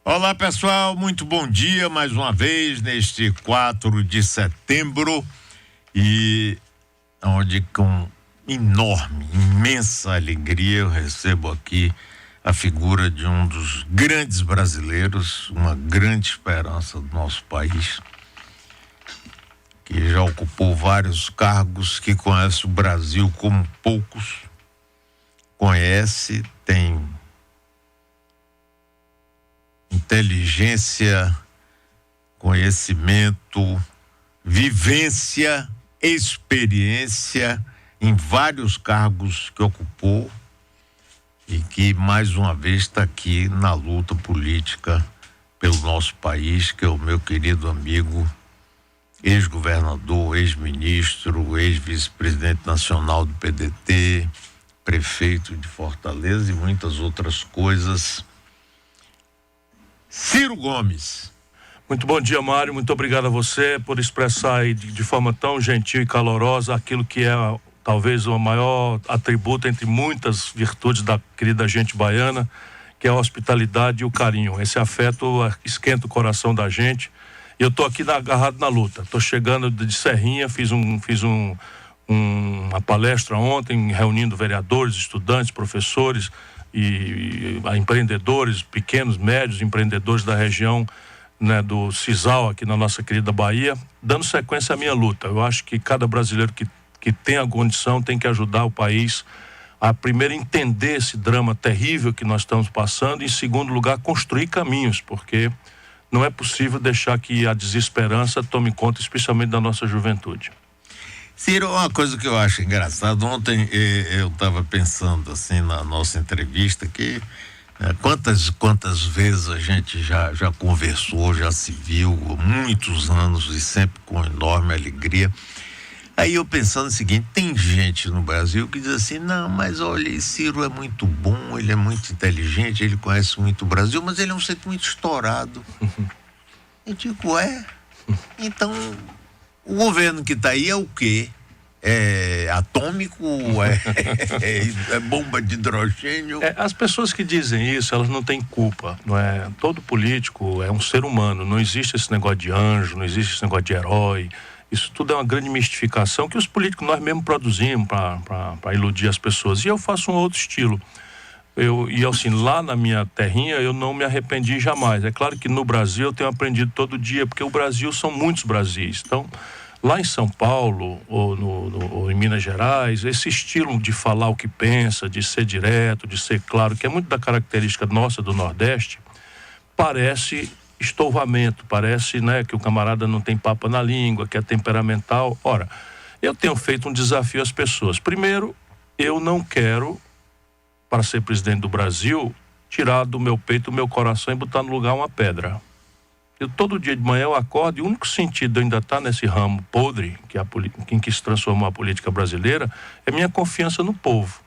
Olá, pessoal, muito bom dia mais uma vez neste 4 de setembro e onde com imensa alegria eu recebo aqui a figura de um dos grandes brasileiros, uma grande esperança do nosso país, que já ocupou vários cargos, que conhece o Brasil como poucos conhece, tem inteligência, conhecimento, vivência, experiência em vários cargos que ocupou e que mais uma vez está aqui na luta política pelo nosso país, que é o meu querido amigo, ex-governador, ex-ministro, ex-vice-presidente nacional do PDT, prefeito de Fortaleza e muitas outras coisas, Ciro Gomes. Muito bom dia, Mário. Muito obrigado a você por expressar aí de forma tão gentil e calorosa aquilo que é talvez o maior atributo entre muitas virtudes da querida gente baiana, que é a hospitalidade e o carinho. Esse afeto esquenta o coração da gente. Eu estou aqui agarrado na luta. Estou chegando de Serrinha, fiz uma palestra ontem, reunindo vereadores, estudantes, professores e empreendedores, pequenos, médios empreendedores da região, né, do Cisal, aqui na nossa querida Bahia, dando sequência à minha luta. Eu acho que cada brasileiro que tem a condição tem que ajudar o país a, primeiro, entender esse drama terrível que nós estamos passando e, em segundo lugar, construir caminhos, porque não é possível deixar que a desesperança tome conta, especialmente da nossa juventude. Ciro, uma coisa que eu acho engraçado, ontem eu estava pensando assim na nossa entrevista que quantas vezes a gente já conversou, já se viu há muitos anos e sempre com enorme alegria. Aí eu pensando o seguinte, tem gente no Brasil que diz assim, não, mas olha, esse Ciro é muito bom, ele é muito inteligente, ele conhece muito o Brasil, mas ele é um centro muito estourado. Eu digo, então o governo que está aí é o quê? É atômico? É bomba de hidrogênio? As pessoas que dizem isso, elas não têm culpa, não é? Todo político é um ser humano, não existe esse negócio de anjo, não existe esse negócio de herói. Isso tudo é uma grande mistificação que os políticos nós mesmos produzimos para iludir as pessoas. E eu faço um outro estilo. E assim, lá na minha terrinha eu não me arrependi jamais. É claro que no Brasil eu tenho aprendido todo dia, porque o Brasil são muitos Brasis. Então, lá em São Paulo ou em Minas Gerais, esse estilo de falar o que pensa, de ser direto, de ser claro, que é muito da característica nossa do Nordeste, parece estouvamento, parece, né, que o camarada não tem papo na língua, que é temperamental. Ora, eu tenho feito um desafio às pessoas. Primeiro, eu não quero, para ser presidente do Brasil, tirar do meu peito o meu coração e botar no lugar uma pedra. Todo dia de manhã eu acordo e o único sentido de eu ainda estar nesse ramo podre, que é em que se transformou a política brasileira, é minha confiança no povo.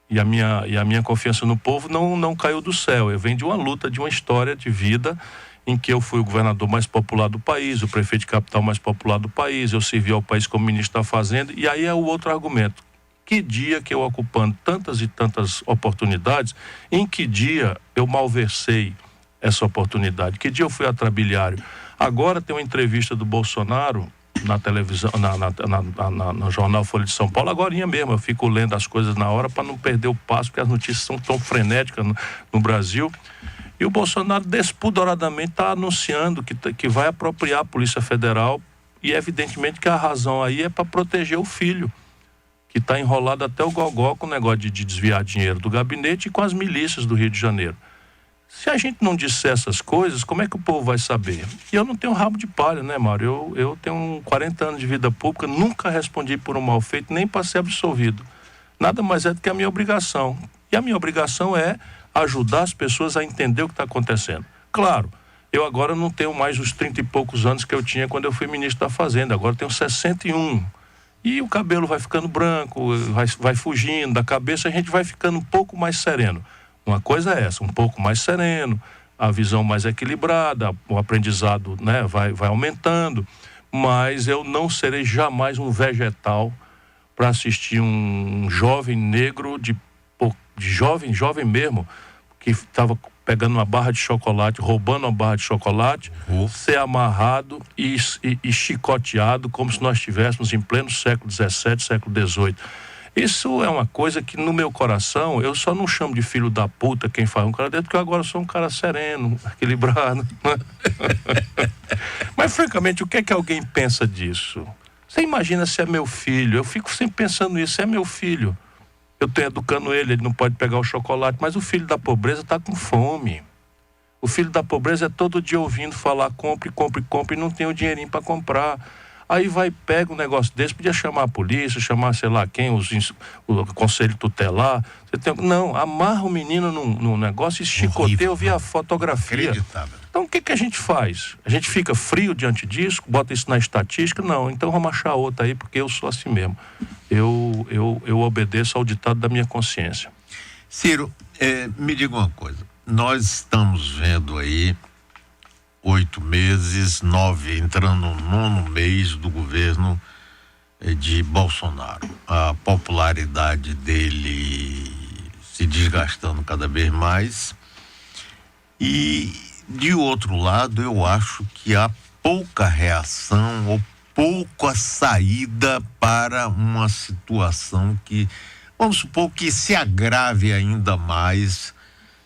E a minha confiança no povo não caiu do céu. Eu venho de uma luta, de uma história de vida em que eu fui o governador mais popular do país, o prefeito de capital mais popular do país, eu servi ao país como ministro da Fazenda, e aí é o outro argumento. Que dia que eu ocupando tantas e tantas oportunidades, em que dia eu malversei essa oportunidade? Que dia eu fui atrabiliário? Agora tem uma entrevista do Bolsonaro na televisão, no jornal Folha de São Paulo, agorinha mesmo, eu fico lendo as coisas na hora para não perder o passo, porque as notícias são tão frenéticas no Brasil. E o Bolsonaro despudoradamente está anunciando que vai apropriar a Polícia Federal, e evidentemente que a razão aí é para proteger o filho, que está enrolado até o gogó com o negócio de desviar dinheiro do gabinete e com as milícias do Rio de Janeiro. Se a gente não disser essas coisas, como é que o povo vai saber? E eu não tenho rabo de palha, né, Mário? Eu tenho 40 anos de vida pública, nunca respondi por um mal feito, nem para ser absolvido. Nada mais é do que a minha obrigação. E a minha obrigação é ajudar as pessoas a entender o que está acontecendo. Claro, eu agora não tenho mais os 30 e poucos anos que eu tinha quando eu fui ministro da Fazenda, agora eu tenho 61. E o cabelo vai ficando branco, vai fugindo da cabeça, a gente vai ficando um pouco mais sereno. Uma coisa é essa, um pouco mais sereno, a visão mais equilibrada, o aprendizado, né, vai aumentando, mas eu não serei jamais um vegetal para assistir um jovem negro, jovem mesmo, que estava pegando uma barra de chocolate, roubando uma barra de chocolate, ser amarrado e chicoteado como se nós estivéssemos em pleno século XVII, século XVIII. Isso é uma coisa que no meu coração, eu só não chamo de filho da puta quem faz um cara dentro, porque eu agora sou um cara sereno, equilibrado. Mas francamente, o que é que alguém pensa disso? Você imagina se é meu filho? Eu fico sempre pensando nisso, é meu filho. Eu estou educando ele não pode pegar o chocolate, mas o filho da pobreza está com fome. O filho da pobreza é todo dia ouvindo falar, compre, compre, compre, e não tem o dinheirinho para comprar. Aí pega um negócio desse, podia chamar a polícia, chamar sei lá quem, o conselho tutelar. Não, amarra o menino num negócio e chicoteia, eu vi a fotografia. Então o que a gente faz? A gente fica frio diante disso, bota isso na estatística? Não, então vamos achar outra aí, porque eu sou assim mesmo. Eu obedeço ao ditado da minha consciência. Ciro, me diga uma coisa. Nós estamos vendo aí 8 meses, 9, entrando no 9º mês do governo de Bolsonaro. A popularidade dele se desgastando cada vez mais. E, de outro lado, eu acho que há pouca reação ou pouca saída para uma situação que, vamos supor, que se agrave ainda mais,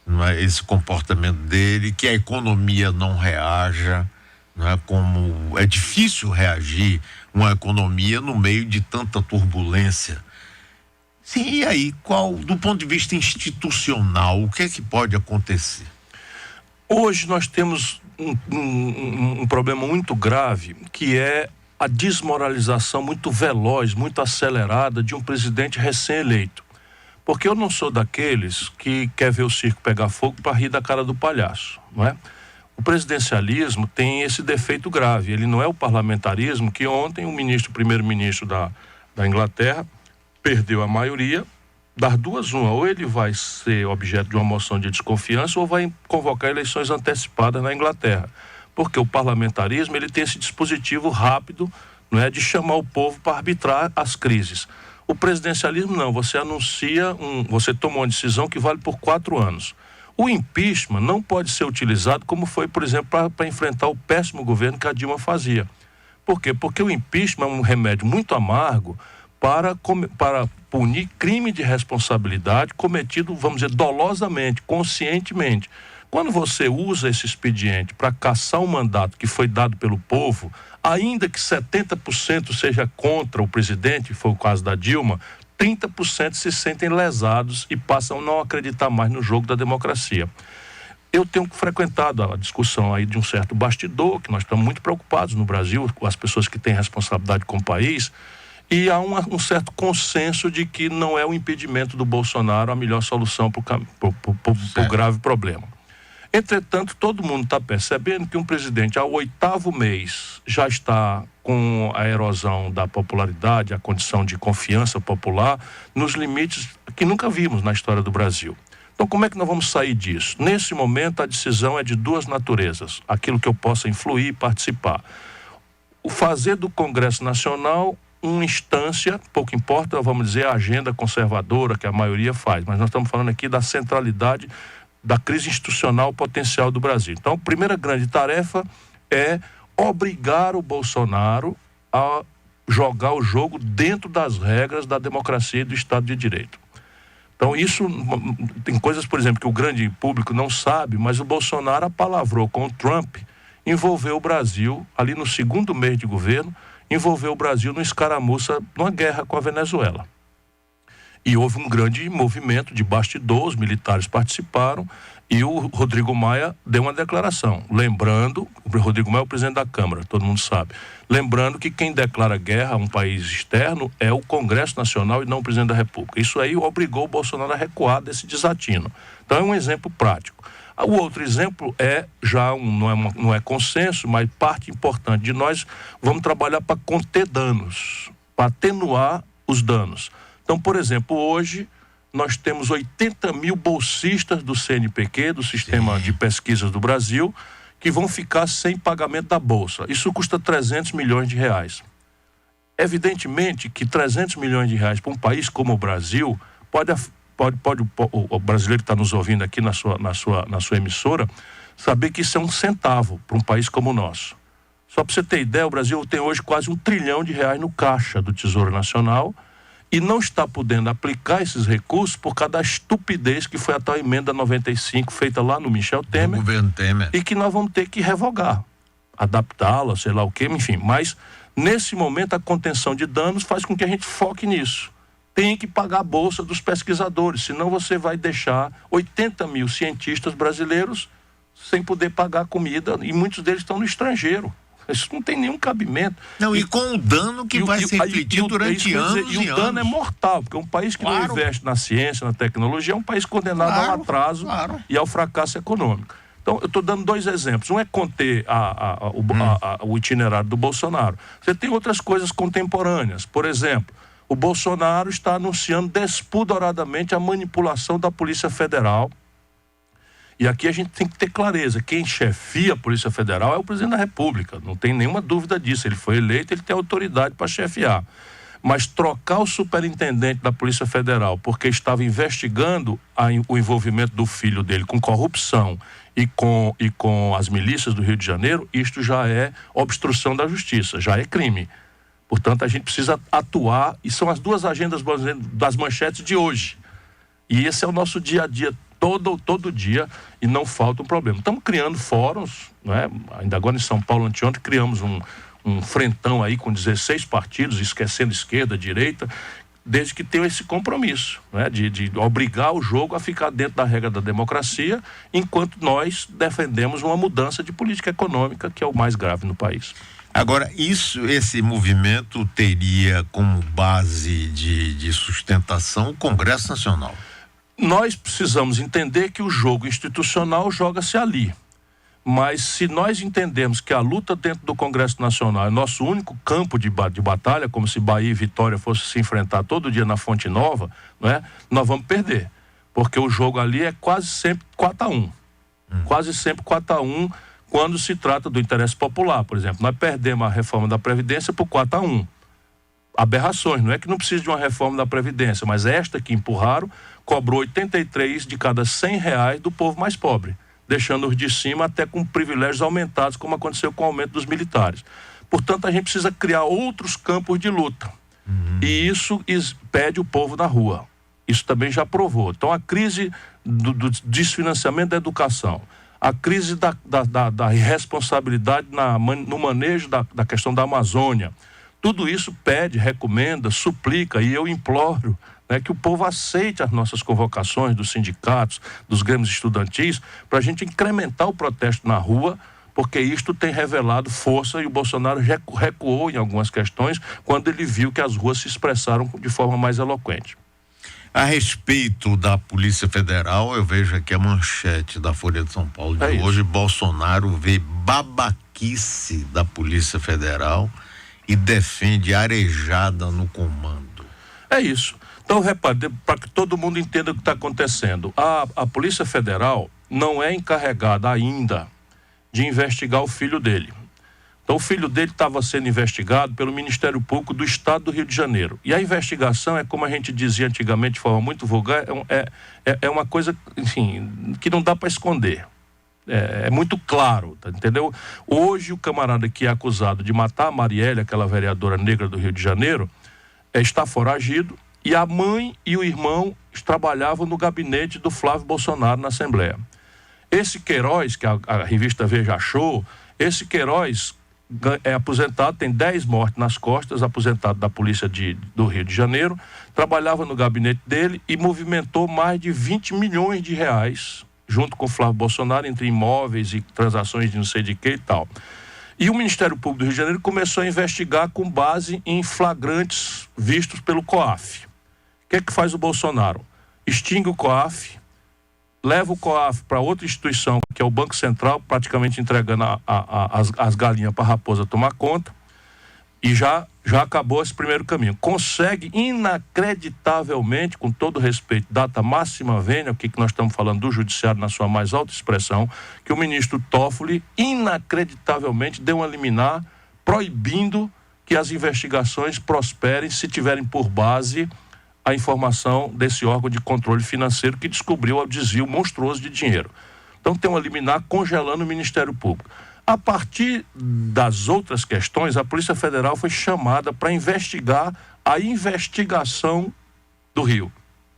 não é, esse comportamento dele, que a economia não reaja, não é, como é difícil reagir uma economia no meio de tanta turbulência. Sim, e aí, do ponto de vista institucional, o que é que pode acontecer? Hoje nós temos um problema muito grave, que é a desmoralização muito veloz, muito acelerada de um presidente recém-eleito. Porque eu não sou daqueles que quer ver o circo pegar fogo para rir da cara do palhaço, não é? O presidencialismo tem esse defeito grave. Ele não é o parlamentarismo que ontem o primeiro-ministro da Inglaterra perdeu a maioria. Das duas, uma, ou ele vai ser objeto de uma moção de desconfiança ou vai convocar eleições antecipadas na Inglaterra. Porque o parlamentarismo ele tem esse dispositivo rápido, não é, de chamar o povo para arbitrar as crises. O presidencialismo não, você você toma uma decisão que vale por 4 anos. O impeachment não pode ser utilizado como foi, por exemplo, para enfrentar o péssimo governo que a Dilma fazia. Por quê? Porque o impeachment é um remédio muito amargo para punir crime de responsabilidade cometido, vamos dizer, dolosamente, conscientemente. Quando você usa esse expediente para caçar um mandato que foi dado pelo povo, ainda que 70% seja contra o presidente, foi o caso da Dilma, 30% se sentem lesados e passam a não acreditar mais no jogo da democracia. Eu tenho frequentado a discussão aí de um certo bastidor, que nós estamos muito preocupados no Brasil, com as pessoas que têm responsabilidade com o país, e há um certo consenso de que não é o impedimento do Bolsonaro a melhor solução para o grave problema. Entretanto, todo mundo está percebendo que um presidente ao 8º mês já está com a erosão da popularidade, a condição de confiança popular, nos limites que nunca vimos na história do Brasil. Então, como é que nós vamos sair disso? Nesse momento, a decisão é de duas naturezas. Aquilo que eu possa influir e participar. O fazer do Congresso Nacional uma instância, pouco importa, vamos dizer, a agenda conservadora que a maioria faz, mas nós estamos falando aqui da centralidade da crise institucional potencial do Brasil. Então, a primeira grande tarefa é obrigar o Bolsonaro a jogar o jogo dentro das regras da democracia e do Estado de Direito. Então, isso tem coisas, por exemplo, que o grande público não sabe, mas o Bolsonaro apalavrou com o Trump, envolveu o Brasil, ali no 2º mês de governo, envolveu o Brasil numa escaramuça, numa guerra com a Venezuela. E houve um grande movimento de bastidor, os militares participaram e o Rodrigo Maia deu uma declaração, lembrando, o Rodrigo Maia é o presidente da Câmara, todo mundo sabe, lembrando que quem declara guerra a um país externo é o Congresso Nacional e não o presidente da República. Isso aí obrigou o Bolsonaro a recuar desse desatino. Então é um exemplo prático. O outro exemplo não é consenso, mas parte importante de nós, vamos trabalhar para conter danos, para atenuar os danos. Então, por exemplo, hoje nós temos 80 mil bolsistas do CNPq, do Sistema de Pesquisas do Brasil, que vão ficar sem pagamento da bolsa. Isso custa 300 milhões de reais. Evidentemente que 300 milhões de reais para um país como o Brasil o brasileiro que está nos ouvindo aqui na sua emissora, saber que isso é um centavo para um país como o nosso. Só para você ter ideia, o Brasil tem hoje quase R$1 trilhão no caixa do Tesouro Nacional e não está podendo aplicar esses recursos por causa da estupidez que foi a tal emenda 95 feita lá no Michel Temer, governo Temer, e que nós vamos ter que revogar, adaptá-la, sei lá o quê, enfim. Mas nesse momento a contenção de danos faz com que a gente foque nisso. Tem que pagar a bolsa dos pesquisadores, senão você vai deixar 80 mil cientistas brasileiros sem poder pagar comida, e muitos deles estão no estrangeiro. Isso não tem nenhum cabimento. Não, e com o dano que vai se refletir durante anos e o dano é mortal, porque um país que não investe na ciência, na tecnologia, é um país condenado ao atraso e ao fracasso econômico. Então, eu estou dando 2 exemplos. Um é conter o itinerário do Bolsonaro. Você tem outras coisas contemporâneas. Por exemplo, o Bolsonaro está anunciando despudoradamente a manipulação da Polícia Federal. E aqui a gente tem que ter clareza, quem chefia a Polícia Federal é o presidente da República, não tem nenhuma dúvida disso, ele foi eleito, ele tem autoridade para chefiar. Mas trocar o superintendente da Polícia Federal porque estava investigando o envolvimento do filho dele com corrupção e com as milícias do Rio de Janeiro, isto já é obstrução da justiça, já é crime. Portanto, a gente precisa atuar, e são as 2 agendas das manchetes de hoje. E esse é o nosso dia a dia, todo dia, e não falta um problema. Estamos criando fóruns, não é? Ainda agora em São Paulo, anteontem, criamos um frentão aí com 16 partidos, esquecendo esquerda, direita, desde que tenham esse compromisso, né? de obrigar o jogo a ficar dentro da regra da democracia, enquanto nós defendemos uma mudança de política econômica, que é o mais grave no país. Agora, esse movimento teria como base de sustentação o Congresso Nacional. Nós precisamos entender que o jogo institucional joga-se ali. Mas se nós entendermos que a luta dentro do Congresso Nacional é nosso único campo de batalha, como se Bahia e Vitória fossem se enfrentar todo dia na Fonte Nova, não é? Nós vamos perder. Porque o jogo ali é quase sempre 4-1. Quase sempre 4-1 quando se trata do interesse popular. Por exemplo, nós perdemos a reforma da Previdência por 4-1. Aberrações, não é que não precisa de uma reforma da Previdência, mas esta que empurraram cobrou 83 de cada R$100 do povo mais pobre, deixando os de cima até com privilégios aumentados, como aconteceu com o aumento dos militares. Portanto, a gente precisa criar outros campos de luta. E isso pede o povo na rua. Isso também já provou. Então, a crise do desfinanciamento da educação, a crise da irresponsabilidade no manejo da questão da Amazônia, tudo isso pede, recomenda, suplica, e eu imploro, né, que o povo aceite as nossas convocações dos sindicatos, dos grêmios estudantis, para a gente incrementar o protesto na rua, porque isto tem revelado força, e o Bolsonaro recuou em algumas questões quando ele viu que as ruas se expressaram de forma mais eloquente. A respeito da Polícia Federal, eu vejo aqui a manchete da Folha de São Paulo de hoje: Bolsonaro vê babaquice da Polícia Federal e defende arejada no comando. É isso. Então, repare, para que todo mundo entenda o que está acontecendo, a Polícia Federal não é encarregada ainda de investigar o filho dele. Então, o filho dele estava sendo investigado pelo Ministério Público do Estado do Rio de Janeiro. E a investigação é, como a gente dizia antigamente de forma muito vulgar, é uma coisa, enfim, que não dá para esconder. É muito claro, tá, entendeu? Hoje, o camarada que é acusado de matar a Marielle, aquela vereadora negra do Rio de Janeiro, está foragido, e a mãe e o irmão trabalhavam no gabinete do Flávio Bolsonaro na Assembleia. Esse Queiroz, que a revista Veja achou, esse Queiroz é aposentado, tem 10 mortes nas costas, aposentado da polícia do Rio de Janeiro, trabalhava no gabinete dele e movimentou mais de 20 milhões de reais, junto com o Flávio Bolsonaro, entre imóveis e transações de não sei de que e tal. E o Ministério Público do Rio de Janeiro começou a investigar com base em flagrantes vistos pelo COAF. O que é que faz o Bolsonaro? Extingue o COAF, leva o COAF para outra instituição, que é o Banco Central, praticamente entregando as galinhas para a raposa tomar conta, e já acabou esse primeiro caminho. Consegue inacreditavelmente, com todo respeito, data máxima vênia, o que nós estamos falando do judiciário na sua mais alta expressão, que o ministro Toffoli inacreditavelmente deu uma liminar proibindo que as investigações prosperem se tiverem por base a informação desse órgão de controle financeiro que descobriu o desvio monstruoso de dinheiro. Então tem uma liminar congelando o Ministério Público. A partir das outras questões, a Polícia Federal foi chamada para investigar a investigação do Rio.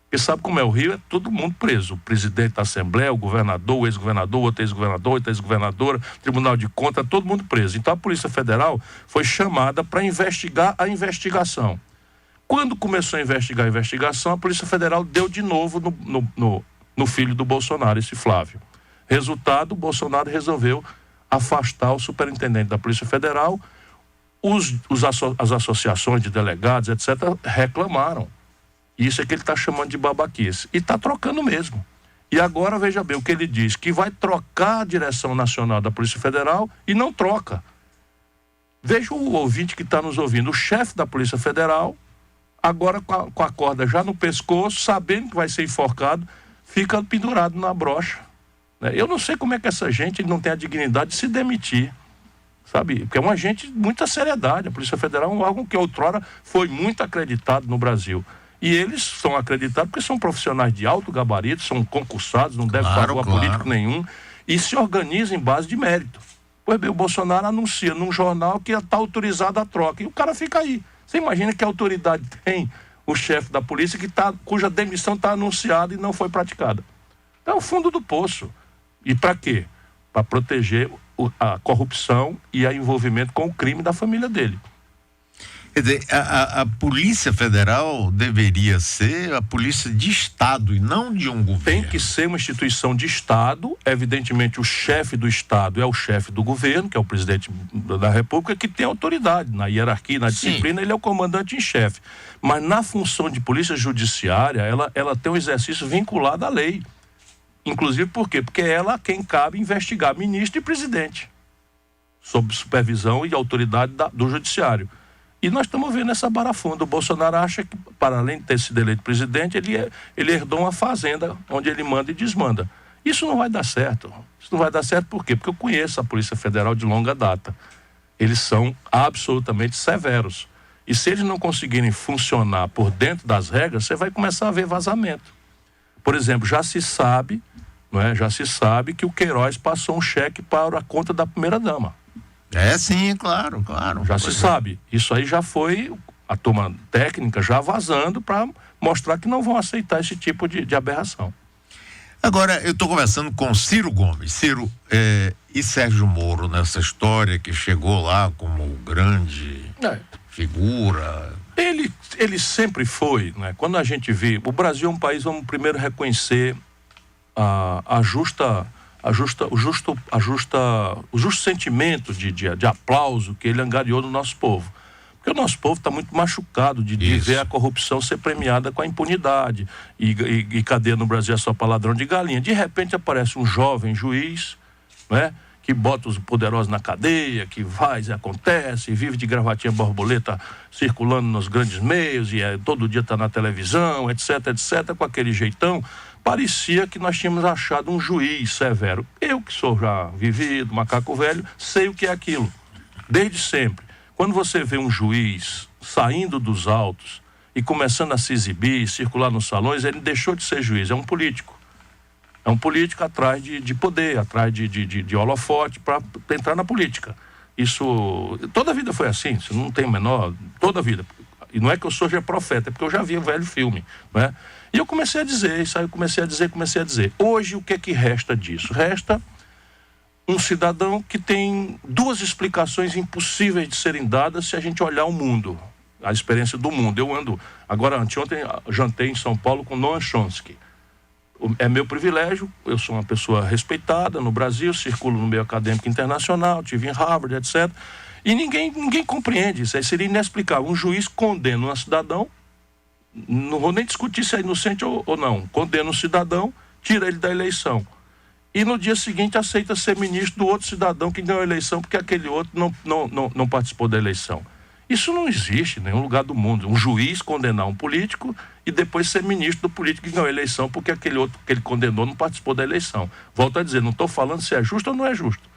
Porque sabe como é o Rio? É todo mundo preso. O presidente da Assembleia, o governador, o ex-governador, outro ex-governador, outra ex-governadora, Tribunal de Contas, todo mundo preso. Então a Polícia Federal foi chamada para investigar a investigação. Quando começou a investigação, a Polícia Federal deu de novo no filho do Bolsonaro, esse Flávio. Resultado, o Bolsonaro resolveu afastar o superintendente da Polícia Federal. As associações de delegados, etc., reclamaram. Isso é que ele está chamando de babaquice. E está trocando mesmo. E agora, veja bem, o que ele diz, que vai trocar a direção nacional da Polícia Federal e não troca. Veja o ouvinte que está nos ouvindo. O chefe da Polícia Federal, agora com a corda já no pescoço, sabendo que vai ser enforcado, fica pendurado na brocha. Eu não sei como é que essa gente não tem a dignidade de se demitir. Sabe? Porque é um agente de muita seriedade. A Polícia Federal é um órgão que outrora foi muito acreditado no Brasil. E eles são acreditados porque são profissionais de alto gabarito, são concursados, não devem pagar a político nenhum, e se organizam em base de mérito. Pois bem, o Bolsonaro anuncia num jornal que está autorizada a troca, e o cara fica aí. Você imagina que autoridade tem o chefe da polícia cuja demissão está anunciada e não foi praticada? Então é o fundo do poço. E para quê? Para proteger a corrupção e o envolvimento com o crime da família dele. Quer dizer, a Polícia Federal deveria ser a polícia de Estado e não de um governo. Tem que ser uma instituição de Estado. Evidentemente, o chefe do Estado é o chefe do governo, que é o presidente da República, que tem autoridade na hierarquia, na disciplina. Sim. Ele é o comandante em chefe. Mas na função de polícia judiciária, ela tem um exercício vinculado à lei. Inclusive por quê? Porque é ela quem cabe investigar ministro e presidente, sob supervisão e autoridade do judiciário. E nós estamos vendo essa barafunda. O Bolsonaro acha que, para além de ter sido eleito presidente, ele herdou uma fazenda onde ele manda e desmanda. Isso não vai dar certo. Isso não vai dar certo por quê? Porque eu conheço a Polícia Federal de longa data. Eles são absolutamente severos. E se eles não conseguirem funcionar por dentro das regras, você vai começar a ver vazamento. Por exemplo, já se sabe que o Queiroz passou um cheque para a conta da primeira-dama. Sim, claro. Já se sabe. Isso aí já foi a turma técnica já vazando para mostrar que não vão aceitar esse tipo de aberração. Agora, eu estou conversando com Ciro Gomes. Ciro, e Sérgio Moro nessa história que chegou lá como grande figura? Ele sempre foi, né? Quando a gente vê, o Brasil é um país, vamos primeiro reconhecer o justo sentimento de aplauso que ele angariou no nosso povo. Porque o nosso povo está muito machucado de ver a corrupção ser premiada com a impunidade. E cadeia no Brasil é só para ladrão de galinha. De repente aparece um jovem juiz, né, que bota os poderosos na cadeia, que faz e acontece, e vive de gravatinha borboleta circulando nos grandes meios, e todo dia está na televisão, etc, com aquele jeitão. Parecia que nós tínhamos achado um juiz severo. Eu, que sou já vivido, macaco velho, sei o que é aquilo. Desde sempre. Quando você vê um juiz saindo dos autos e começando a se exibir, circular nos salões, ele deixou de ser juiz, é um político. É um político atrás de poder, atrás de holofote para entrar na política. Isso, toda a vida foi assim, isso não tem o menor, toda a vida. E não é que eu seja profeta, é porque eu já vi o velho filme, né? E eu comecei a dizer isso, aí eu comecei a dizer. Hoje, o que é que resta disso? Resta um cidadão que tem duas explicações impossíveis de serem dadas se a gente olhar o mundo, a experiência do mundo. Eu anteontem jantei em São Paulo com Noam Chomsky. É meu privilégio, eu sou uma pessoa respeitada no Brasil, circulo no meio acadêmico internacional, tive em Harvard, etc. E ninguém compreende isso, aí seria inexplicável. Um juiz condena um cidadão, não vou nem discutir se é inocente ou não, condena um cidadão, tira ele da eleição. E no dia seguinte aceita ser ministro do outro cidadão que ganhou a eleição porque aquele outro não participou da eleição. Isso não existe em nenhum lugar do mundo. Um juiz condenar um político e depois ser ministro do político que ganhou a eleição porque aquele outro que ele condenou não participou da eleição. Volto a dizer, não estou falando se é justo ou não é justo.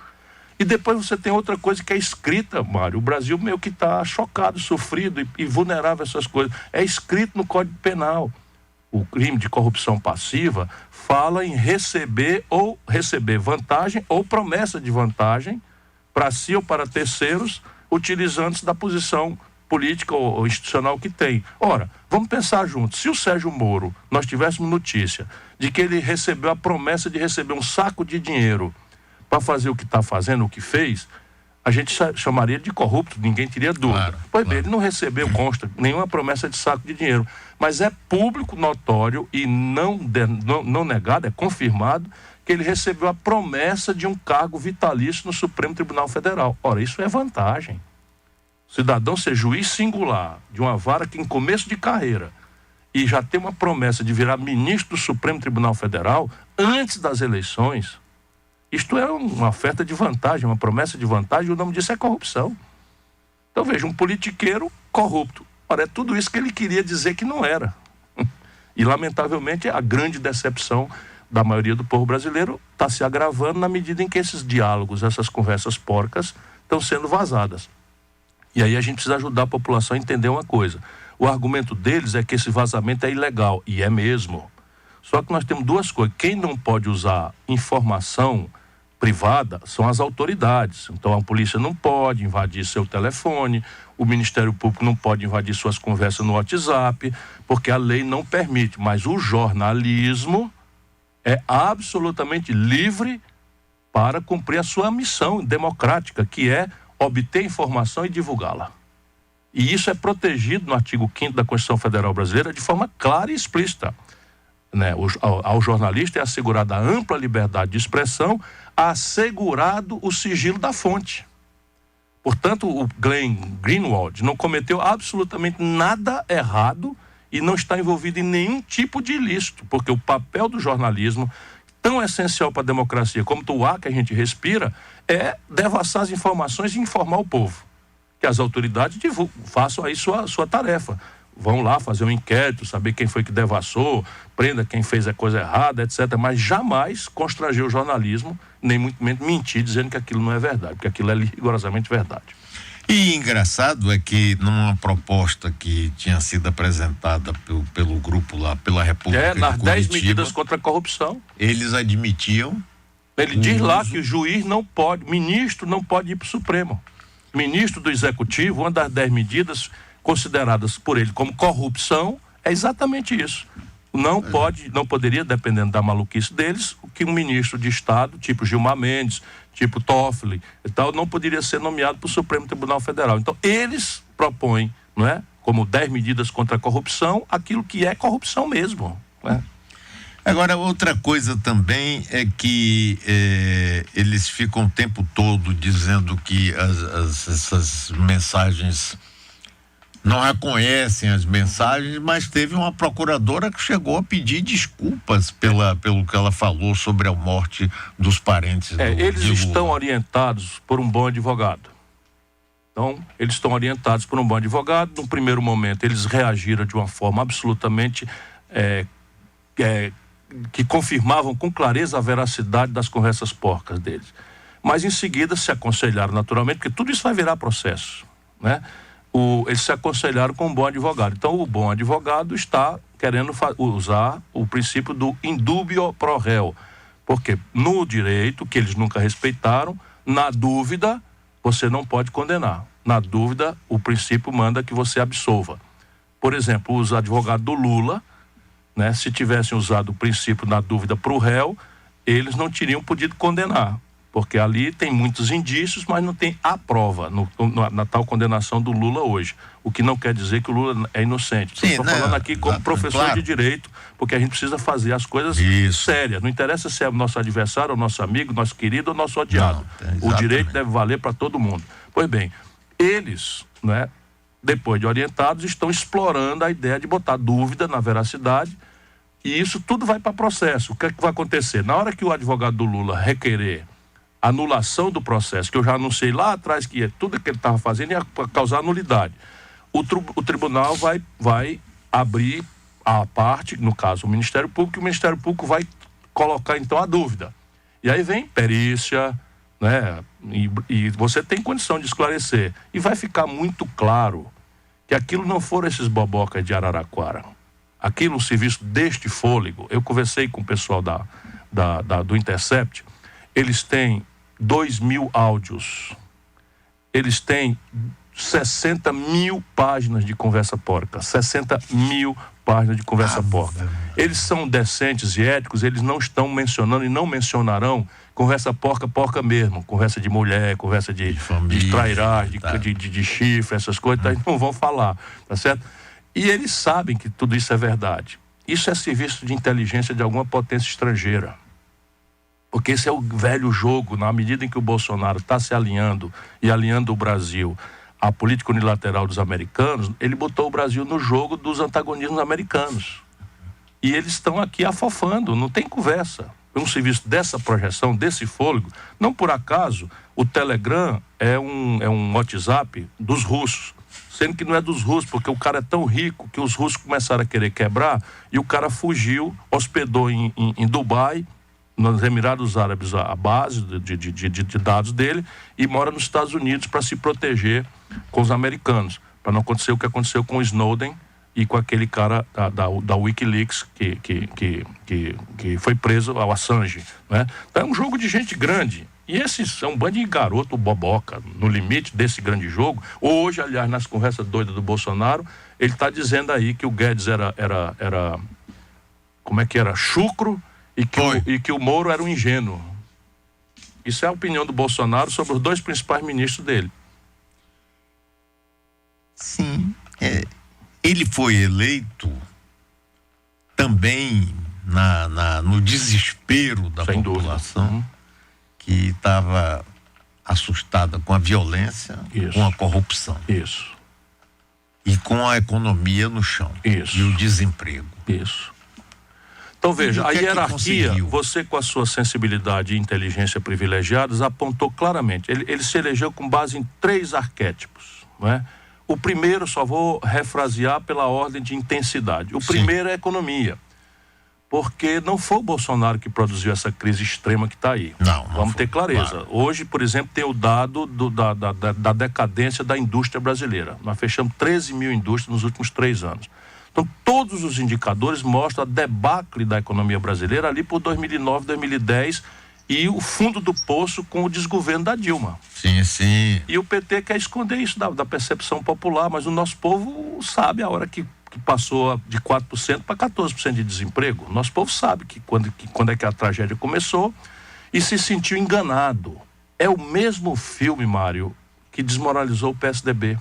E depois você tem outra coisa que é escrita, Mário. O Brasil meio que está chocado, sofrido e vulnerável a essas coisas. É escrito no Código Penal. O crime de corrupção passiva fala em receber vantagem ou promessa de vantagem para si ou para terceiros, utilizando-se da posição política ou institucional que tem. Ora, vamos pensar juntos. Se o Sérgio Moro, nós tivéssemos notícia de que ele recebeu a promessa de receber um saco de dinheiro para fazer o que está fazendo, o que fez, a gente chamaria de corrupto, ninguém teria dúvida. Claro, pois bem, ele não recebeu, consta, nenhuma promessa de saco de dinheiro. Mas é público, notório e não negado, é confirmado, que ele recebeu a promessa de um cargo vitalício no Supremo Tribunal Federal. Ora, isso é vantagem. O cidadão ser juiz singular de uma vara que em começo de carreira e já tem uma promessa de virar ministro do Supremo Tribunal Federal antes das eleições, isto é uma oferta de vantagem, uma promessa de vantagem, e o nome disso é corrupção. Então veja, um politiqueiro corrupto. Ora, é tudo isso que ele queria dizer que não era. E lamentavelmente a grande decepção da maioria do povo brasileiro está se agravando na medida em que esses diálogos, essas conversas porcas estão sendo vazadas. E aí a gente precisa ajudar a população a entender uma coisa. O argumento deles é que esse vazamento é ilegal, e é mesmo. Só que nós temos duas coisas. Quem não pode usar informação privada são as autoridades. Então a polícia não pode invadir seu telefone, o Ministério Público não pode invadir suas conversas no WhatsApp, porque a lei não permite. Mas o jornalismo é absolutamente livre para cumprir a sua missão democrática, que é obter informação e divulgá-la. E isso é protegido no artigo 5º da Constituição Federal Brasileira de forma clara e explícita. Né? Ao jornalista é assegurada a ampla liberdade de expressão, assegurado o sigilo da fonte. Portanto, o Glenn Greenwald não cometeu absolutamente nada errado e não está envolvido em nenhum tipo de ilícito, porque o papel do jornalismo, tão essencial para a democracia como o ar que a gente respira, é devassar as informações e informar o povo. Que as autoridades façam aí sua tarefa. Vão lá fazer um inquérito, saber quem foi que devassou, prenda quem fez a coisa errada, etc. Mas jamais constranger o jornalismo, nem muito menos mentir dizendo que aquilo não é verdade, porque aquilo é rigorosamente verdade. E engraçado é que numa proposta que tinha sido apresentada pelo grupo lá, pela República de nas Curitiba, 10 medidas contra a corrupção. Eles admitiam. Ele diz lá que o juiz não pode, ministro não pode ir para o Supremo. Ministro do Executivo, uma das 10 medidas consideradas por ele como corrupção, é exatamente isso. Não poderia, dependendo da maluquice deles, que um ministro de Estado, tipo Gilmar Mendes, tipo Toffoli e tal, não poderia ser nomeado para o Supremo Tribunal Federal. Então, eles propõem, não é, como 10 medidas contra a corrupção, aquilo que é corrupção mesmo, não é? Agora, outra coisa também é que eles ficam o tempo todo dizendo que essas mensagens não reconhecem as mensagens, mas teve uma procuradora que chegou a pedir desculpas pelo que ela falou sobre a morte dos parentes eles estão orientados por um bom advogado. Então, eles estão orientados por um bom advogado. No primeiro momento, eles reagiram de uma forma absolutamente que confirmavam com clareza a veracidade das conversas porcas deles. Mas em seguida se aconselharam naturalmente, porque tudo isso vai virar processo, né? Eles se aconselharam com um bom advogado. Então o bom advogado está querendo usar o princípio do indubio pro réu, porque no direito, que eles nunca respeitaram, na dúvida você não pode condenar. Na dúvida, o princípio manda que você absolva. Por exemplo, os advogados do Lula, né, se tivessem usado o princípio na dúvida para o réu, eles não teriam podido condenar, porque ali tem muitos indícios, mas não tem a prova na tal condenação do Lula hoje. O que não quer dizer que o Lula é inocente. Estou falando aqui como professor de direito, porque a gente precisa fazer as coisas sérias. Não interessa se é o nosso adversário, o nosso amigo, nosso querido ou nosso odiado. O direito deve valer para todo mundo. Pois bem, eles, né, depois de orientados, estão explorando a ideia de botar dúvida na veracidade, e isso tudo vai para processo. O que é que vai acontecer? Na hora que o advogado do Lula requerer anulação do processo, que eu já anunciei lá atrás que tudo que ele estava fazendo ia causar nulidade, o tribunal vai abrir a parte, no caso o Ministério Público, e o Ministério Público vai colocar então a dúvida. E aí vem perícia, né? E você tem condição de esclarecer. E vai ficar muito claro que aquilo não foram esses bobocas de Araraquara. Aquilo, um serviço deste fôlego. Eu conversei com o pessoal do Intercept. Eles têm 2.000 áudios. Eles têm 60 mil páginas de conversa porca. 60 mil páginas de conversa porca. Eles são decentes e éticos, eles não estão mencionando e não mencionarão conversa porca mesmo. Conversa de mulher, conversa de trairagem, de chifre, essas coisas, então, não vão falar, tá certo? E eles sabem que tudo isso é verdade. Isso é serviço de inteligência de alguma potência estrangeira. Porque esse é o velho jogo, na medida em que o Bolsonaro está se alinhando e alinhando o Brasil à política unilateral dos americanos, ele botou o Brasil no jogo dos antagonismos americanos. E eles estão aqui afofando, não tem conversa. Um serviço dessa projeção, desse fôlego, não por acaso, o Telegram é um WhatsApp dos russos. Sendo que não é dos russos, porque o cara é tão rico que os russos começaram a querer quebrar e o cara fugiu, hospedou em Dubai, nos Emirados Árabes, a base de dados dele, e mora nos Estados Unidos para se proteger com os americanos, para não acontecer o que aconteceu com o Snowden e com aquele cara da Wikileaks que foi preso, o Assange, né? Então é um jogo de gente grande. E esses são um bando de garoto boboca, no limite desse grande jogo. Hoje, aliás, nas conversas doidas do Bolsonaro, ele está dizendo aí que o Guedes era como é que era? Chucro, e que o Moro era um ingênuo. Isso é a opinião do Bolsonaro sobre os dois principais ministros dele. Sim. Ele foi eleito também no desespero da Sem população. dúvida. Que estava assustada com a violência, Isso. com a corrupção. Isso. E com a economia no chão. Isso. E o desemprego. Isso. Então veja, a hierarquia, você com a sua sensibilidade e inteligência privilegiadas apontou claramente. Ele se elegeu com base em 3 arquétipos, não é? O primeiro, só vou refrasear pela ordem de intensidade. O primeiro é a economia. Porque não foi o Bolsonaro que produziu essa crise extrema que está aí. Não Vamos ter clareza. Claro. Hoje, por exemplo, tem o dado da decadência da indústria brasileira. Nós fechamos 13 mil indústrias nos últimos 3 anos. Então, todos os indicadores mostram a debacle da economia brasileira ali por 2009, 2010 e o fundo do poço com o desgoverno da Dilma. Sim, sim. E o PT quer esconder isso da percepção popular, mas o nosso povo sabe a hora que passou de 4% para 14% de desemprego. Nosso povo sabe que quando é que a tragédia começou e se sentiu enganado. É o mesmo filme, Mário, que desmoralizou o PSDB.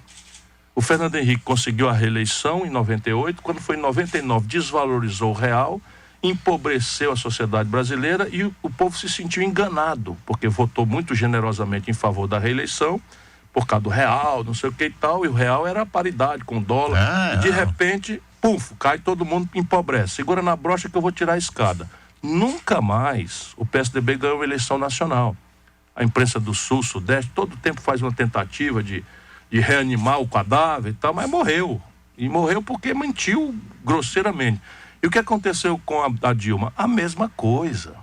O Fernando Henrique conseguiu a reeleição em 98, quando foi em 99 desvalorizou o real, empobreceu a sociedade brasileira e o povo se sentiu enganado, porque votou muito generosamente em favor da reeleição, por causa do real, não sei o que e tal, e o real era a paridade com o dólar, e de repente, puf, cai todo mundo, empobrece. Segura na brocha que eu vou tirar a escada. Nunca mais o PSDB ganhou uma eleição nacional. A imprensa do Sul, Sudeste, todo tempo faz uma tentativa de reanimar o cadáver e tal, mas morreu. E morreu porque mentiu grosseiramente. E o que aconteceu com a Dilma? A mesma coisa.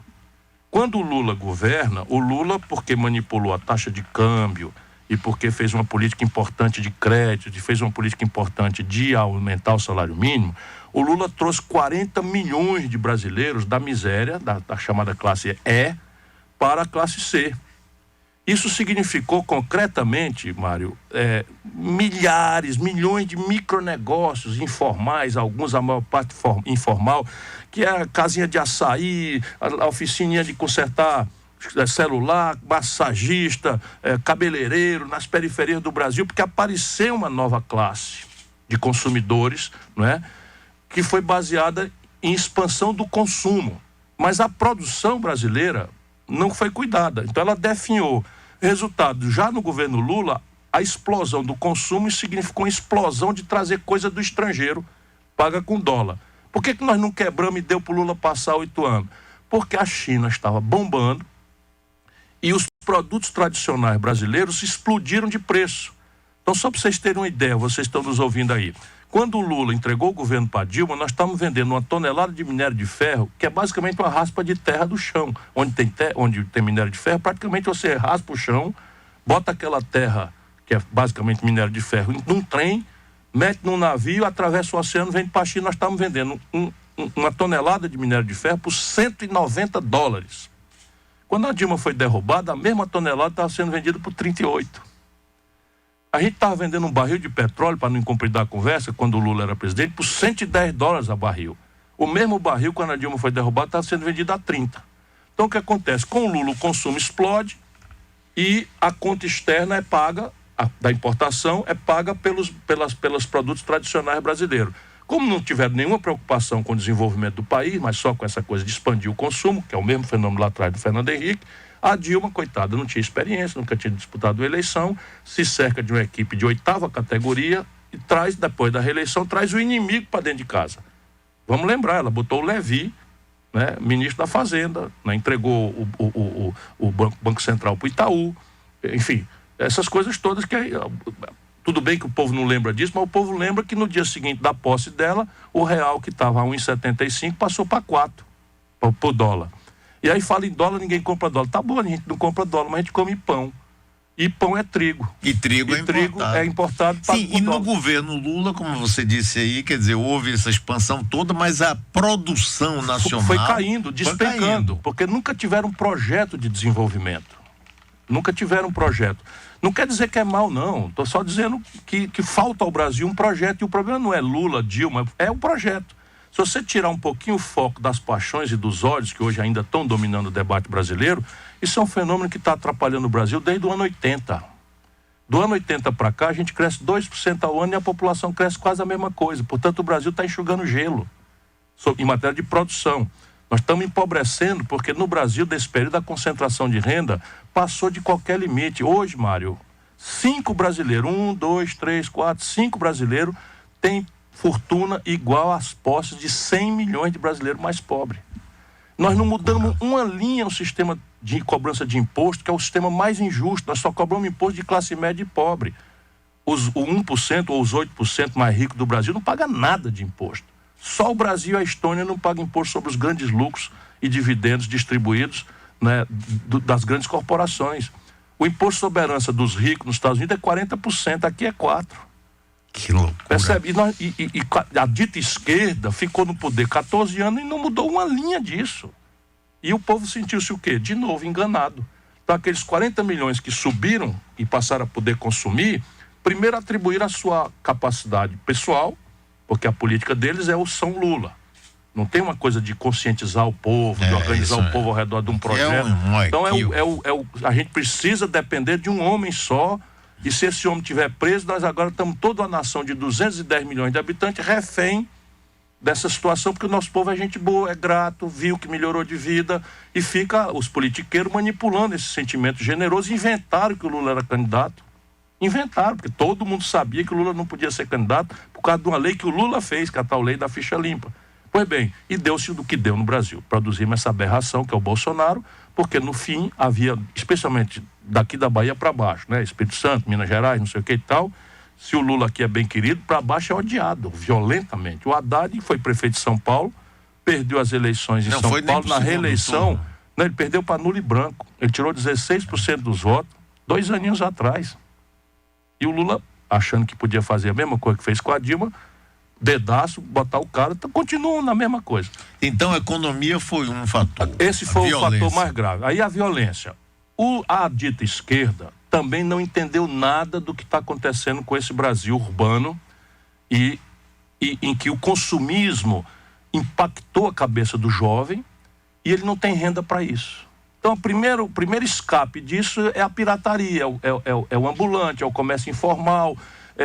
Quando o Lula governa, o Lula, porque manipulou a taxa de câmbio, e porque fez uma política importante de crédito, e fez uma política importante de aumentar o salário mínimo, o Lula trouxe 40 milhões de brasileiros da miséria, da chamada classe E, para a classe C. Isso significou concretamente, Mário, milhões de micronegócios informais, alguns a maior parte informal, que é a casinha de açaí, a oficininha de consertar celular, massagista, cabeleireiro nas periferias do Brasil, porque apareceu uma nova classe de consumidores, não é? Que foi baseada em expansão do consumo. Mas a produção brasileira não foi cuidada. Então ela definhou. Resultado, já no governo Lula, a explosão do consumo significou uma explosão de trazer coisa do estrangeiro, paga com dólar. Por que nós não quebramos e deu para o Lula passar 8 anos? Porque a China estava bombando, e os produtos tradicionais brasileiros explodiram de preço. Então, só para vocês terem uma ideia, vocês estão nos ouvindo aí. Quando o Lula entregou o governo para Dilma, nós estamos vendendo uma tonelada de minério de ferro, que é basicamente uma raspa de terra do chão. Onde tem minério de ferro, praticamente você raspa o chão, bota aquela terra, que é basicamente minério de ferro, num trem, mete num navio, atravessa o oceano, vende para a China. Nós estamos vendendo uma tonelada de minério de ferro por $190. Quando a Dilma foi derrubada, a mesma tonelada estava sendo vendida por 38. A gente estava vendendo um barril de petróleo, para não incompridar a conversa, quando o Lula era presidente, por $110 a barril. O mesmo barril, quando a Dilma foi derrubada, estava sendo vendido a 30. Então, o que acontece? Com o Lula, o consumo explode e a conta externa é paga, da importação, é paga pelos produtos tradicionais brasileiros. Como não tiveram nenhuma preocupação com o desenvolvimento do país, mas só com essa coisa de expandir o consumo, que é o mesmo fenômeno lá atrás do Fernando Henrique, a Dilma, coitada, não tinha experiência, nunca tinha disputado a eleição, se cerca de uma equipe de 8ª categoria e traz, depois da reeleição, traz o inimigo para dentro de casa. Vamos lembrar, ela botou o Levi, né, ministro da Fazenda, né, entregou o Banco Central para o Itaú, enfim, essas coisas todas que... Tudo bem que o povo não lembra disso, mas o povo lembra que no dia seguinte da posse dela, o real que estava a 1,75 passou para 4 por dólar. E aí fala em dólar, ninguém compra dólar. Tá bom, a gente não compra dólar, mas a gente come pão. E pão é trigo. E trigo é importado. Sim, e no governo Lula, como você disse aí, quer dizer, houve essa expansão toda, mas a produção nacional... Foi caindo, despencando, porque nunca tiveram um projeto de desenvolvimento. Nunca tiveram um projeto. Não quer dizer que é mal, não. Estou só dizendo que falta ao Brasil um projeto. E o problema não é Lula, Dilma, é o projeto. Se você tirar um pouquinho o foco das paixões e dos ódios, que hoje ainda estão dominando o debate brasileiro, isso é um fenômeno que está atrapalhando o Brasil desde o ano 80. Do ano 80 para cá, a gente cresce 2% ao ano e a população cresce quase a mesma coisa. Portanto, o Brasil está enxugando gelo em matéria de produção. Nós estamos empobrecendo porque no Brasil, desse período, a concentração de renda passou de qualquer limite. Hoje, Mário, 5 brasileiros, 1, 2, 3, 4, 5 brasileiros têm fortuna igual às posses de 100 milhões de brasileiros mais pobres. Nós não mudamos uma linha no sistema de cobrança de imposto, que é o sistema mais injusto. Nós só cobramos imposto de classe média e pobre. O 1% ou os 8% mais ricos do Brasil não pagam nada de imposto. Só o Brasil e a Estônia não pagam imposto sobre os grandes lucros e dividendos distribuídos, né, das grandes corporações. O imposto sobre herança dos ricos nos Estados Unidos é 40%, aqui é 4%. Que loucura. Percebe? E a dita esquerda ficou no poder 14 anos e não mudou uma linha disso. E o povo sentiu-se o quê? De novo enganado. Então aqueles 40 milhões que subiram e passaram a poder consumir, primeiro atribuíram a sua capacidade pessoal, porque a política deles é o São Lula. Não tem uma coisa de conscientizar o povo, de organizar o povo ao redor de um projeto. Então a gente precisa depender de um homem só. E se esse homem estiver preso, nós agora estamos toda a nação de 210 milhões de habitantes refém dessa situação, porque o nosso povo é gente boa, é grato, viu que melhorou de vida e fica os politiqueiros manipulando esse sentimento generoso. Inventaram que o Lula era candidato. Inventaram, porque todo mundo sabia que o Lula não podia ser candidato por causa de uma lei que o Lula fez, que é a tal lei da ficha limpa. Pois bem, e deu-se do que deu no Brasil. Produzimos essa aberração que é o Bolsonaro, porque no fim havia, especialmente daqui da Bahia para baixo, né? Espírito Santo, Minas Gerais, não sei o que e tal. Se o Lula aqui é bem querido, para baixo é odiado, violentamente. O Haddad foi prefeito de São Paulo, perdeu as eleições em São Paulo, na reeleição, não, ele perdeu para nulo e branco. Ele tirou 16% dos votos 2 aninhos atrás. E o Lula, achando que podia fazer a mesma coisa que fez com a Dilma, dedaço, botar o cara, continuam na mesma coisa. Então a economia foi um fator. Esse foi o fator mais grave. Aí a violência. A dita esquerda também não entendeu nada do que está acontecendo com esse Brasil urbano e em que o consumismo impactou a cabeça do jovem e ele não tem renda para isso. Então, o primeiro escape disso é a pirataria, é o ambulante, é o comércio informal,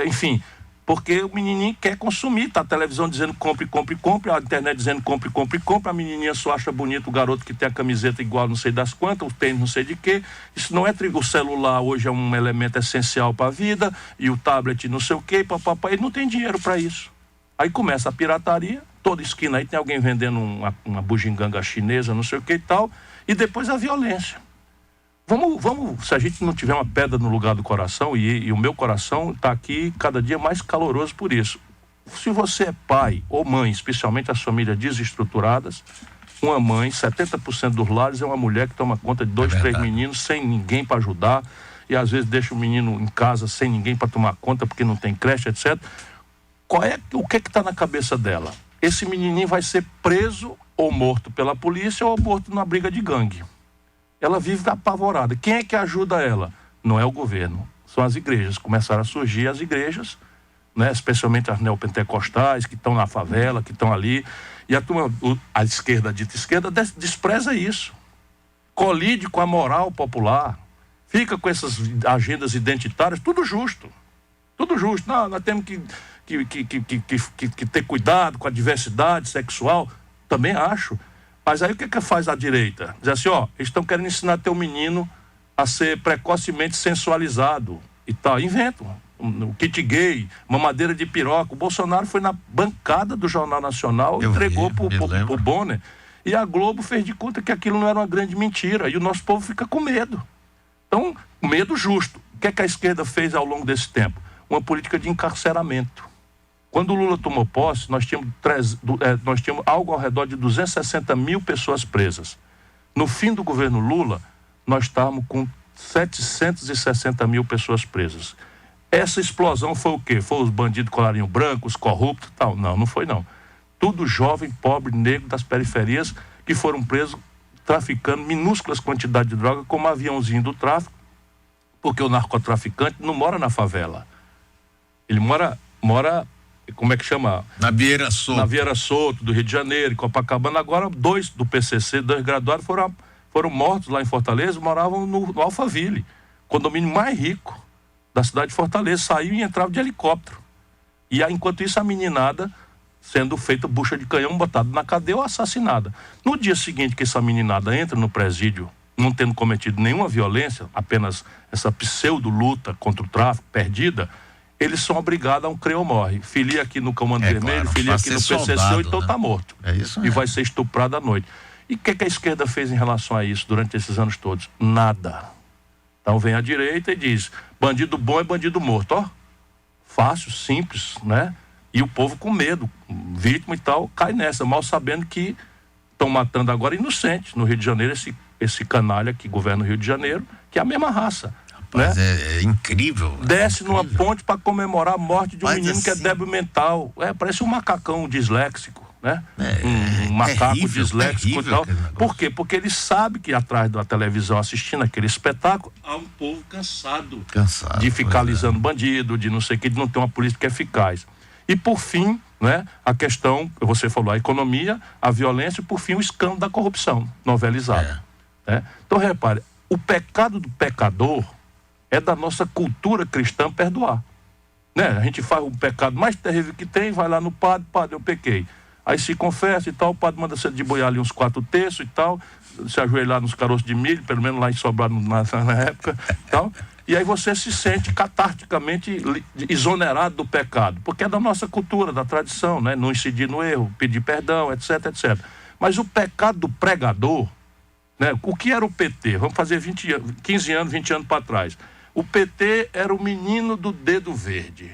enfim, porque o menininho quer consumir, tá a televisão dizendo compre, compre, compre, a internet dizendo compre, compre, compre, a menininha só acha bonito o garoto que tem a camiseta igual não sei das quantas, o tênis não sei de quê. Isso não é o celular hoje é um elemento essencial para a vida, e o tablet não sei o quê, papapá, ele não tem dinheiro para isso. Aí começa a pirataria, toda esquina aí tem alguém vendendo uma bugiganga chinesa, não sei o que e tal, e depois a violência. Vamos, se a gente não tiver uma pedra no lugar do coração, e o meu coração está aqui cada dia mais caloroso por isso. Se você é pai ou mãe, especialmente as famílias desestruturadas, uma mãe, 70% dos lares é uma mulher que toma conta de 2, 3 meninos sem ninguém para ajudar, e às vezes deixa o menino em casa sem ninguém para tomar conta porque não tem creche, etc. O que está na cabeça dela? Esse menininho vai ser preso ou morto pela polícia ou morto numa briga de gangue. Ela vive apavorada. Quem é que ajuda ela? Não é o governo, são as igrejas. Começaram a surgir as igrejas, né, especialmente as neopentecostais, que estão na favela, que estão ali, e a turma, a esquerda, a dita esquerda, despreza isso, colide com a moral popular, fica com essas agendas identitárias, tudo justo, não, nós temos que ter cuidado com a diversidade sexual, também acho, mas aí o que faz a direita? Diz assim, eles estão querendo ensinar teu menino a ser precocemente sensualizado e tal, inventam. O kit gay, mamadeira de piroca. O Bolsonaro foi na bancada do Jornal Nacional e entregou pro Bonner. E a Globo fez de conta que aquilo não era uma grande mentira. E o nosso povo fica com medo. Então, medo justo. O que a esquerda fez ao longo desse tempo? Uma política de encarceramento. Quando o Lula tomou posse, nós tínhamos algo ao redor de 260 mil pessoas presas. No fim do governo Lula, nós estávamos com 760 mil pessoas presas. Essa explosão foi o quê? Foi os bandidos colarinho branco, os corruptos e tal? Não, não foi não. Tudo jovem, pobre, negro das periferias que foram presos traficando minúsculas quantidades de droga como aviãozinho do tráfico, porque o narcotraficante não mora na favela. Ele mora, como é que chama? Na Vieira Soto. Na Vieira Soto, do Rio de Janeiro, em Copacabana. Agora 2 do PCC, 2 graduados, foram mortos lá em Fortaleza, moravam no Alphaville, condomínio mais rico da cidade de Fortaleza, saiu e entrava de helicóptero. E enquanto isso a meninada sendo feita bucha de canhão, botada na cadeia ou assassinada. No dia seguinte que essa meninada entra no presídio, não tendo cometido nenhuma violência, apenas essa pseudo-luta contra o tráfico perdida, eles são obrigados a um crê ou morre. Filia aqui no Comando Vermelho, claro, filia aqui no PCC, soldado, então está morto. É isso mesmo. E vai ser estuprado à noite. E o que a esquerda fez em relação a isso durante esses anos todos? Nada. Então vem a direita e diz, bandido bom é bandido morto, fácil, simples, né? E o povo com medo, vítima e tal, cai nessa, mal sabendo que estão matando agora inocentes. No Rio de Janeiro, esse canalha que governa o Rio de Janeiro, que é a mesma raça. Rapaz, né? É incrível. Desce numa ponte para comemorar a morte de um menino que é assim, débil mental. Parece um macacão disléxico. Né? Um macaco terrível, disléxico e tal. Por quê? Porque ele sabe que atrás da televisão, assistindo aquele espetáculo, há um povo cansado de ficar alisando bandido, de não sei o que, de não ter uma política eficaz. E por fim, né, a questão, você falou, a economia, a violência e por fim o escândalo da corrupção novelizado. Né? Então repare, o pecado do pecador é da nossa cultura cristã perdoar. Né? A gente faz o pecado mais terrível que tem, vai lá no padre, eu pequei. Aí se confessa e tal, o padre manda você deboiar ali uns 4 terços e tal, se ajoelhar nos caroços de milho, pelo menos lá em Sobral na época e tal. E aí você se sente catarticamente exonerado do pecado, porque é da nossa cultura, da tradição, né? Não incidir no erro, pedir perdão, etc, etc. Mas o pecado do pregador, né? O que era o PT? Vamos fazer 15 anos, 20 anos para trás. O PT era o menino do dedo verde.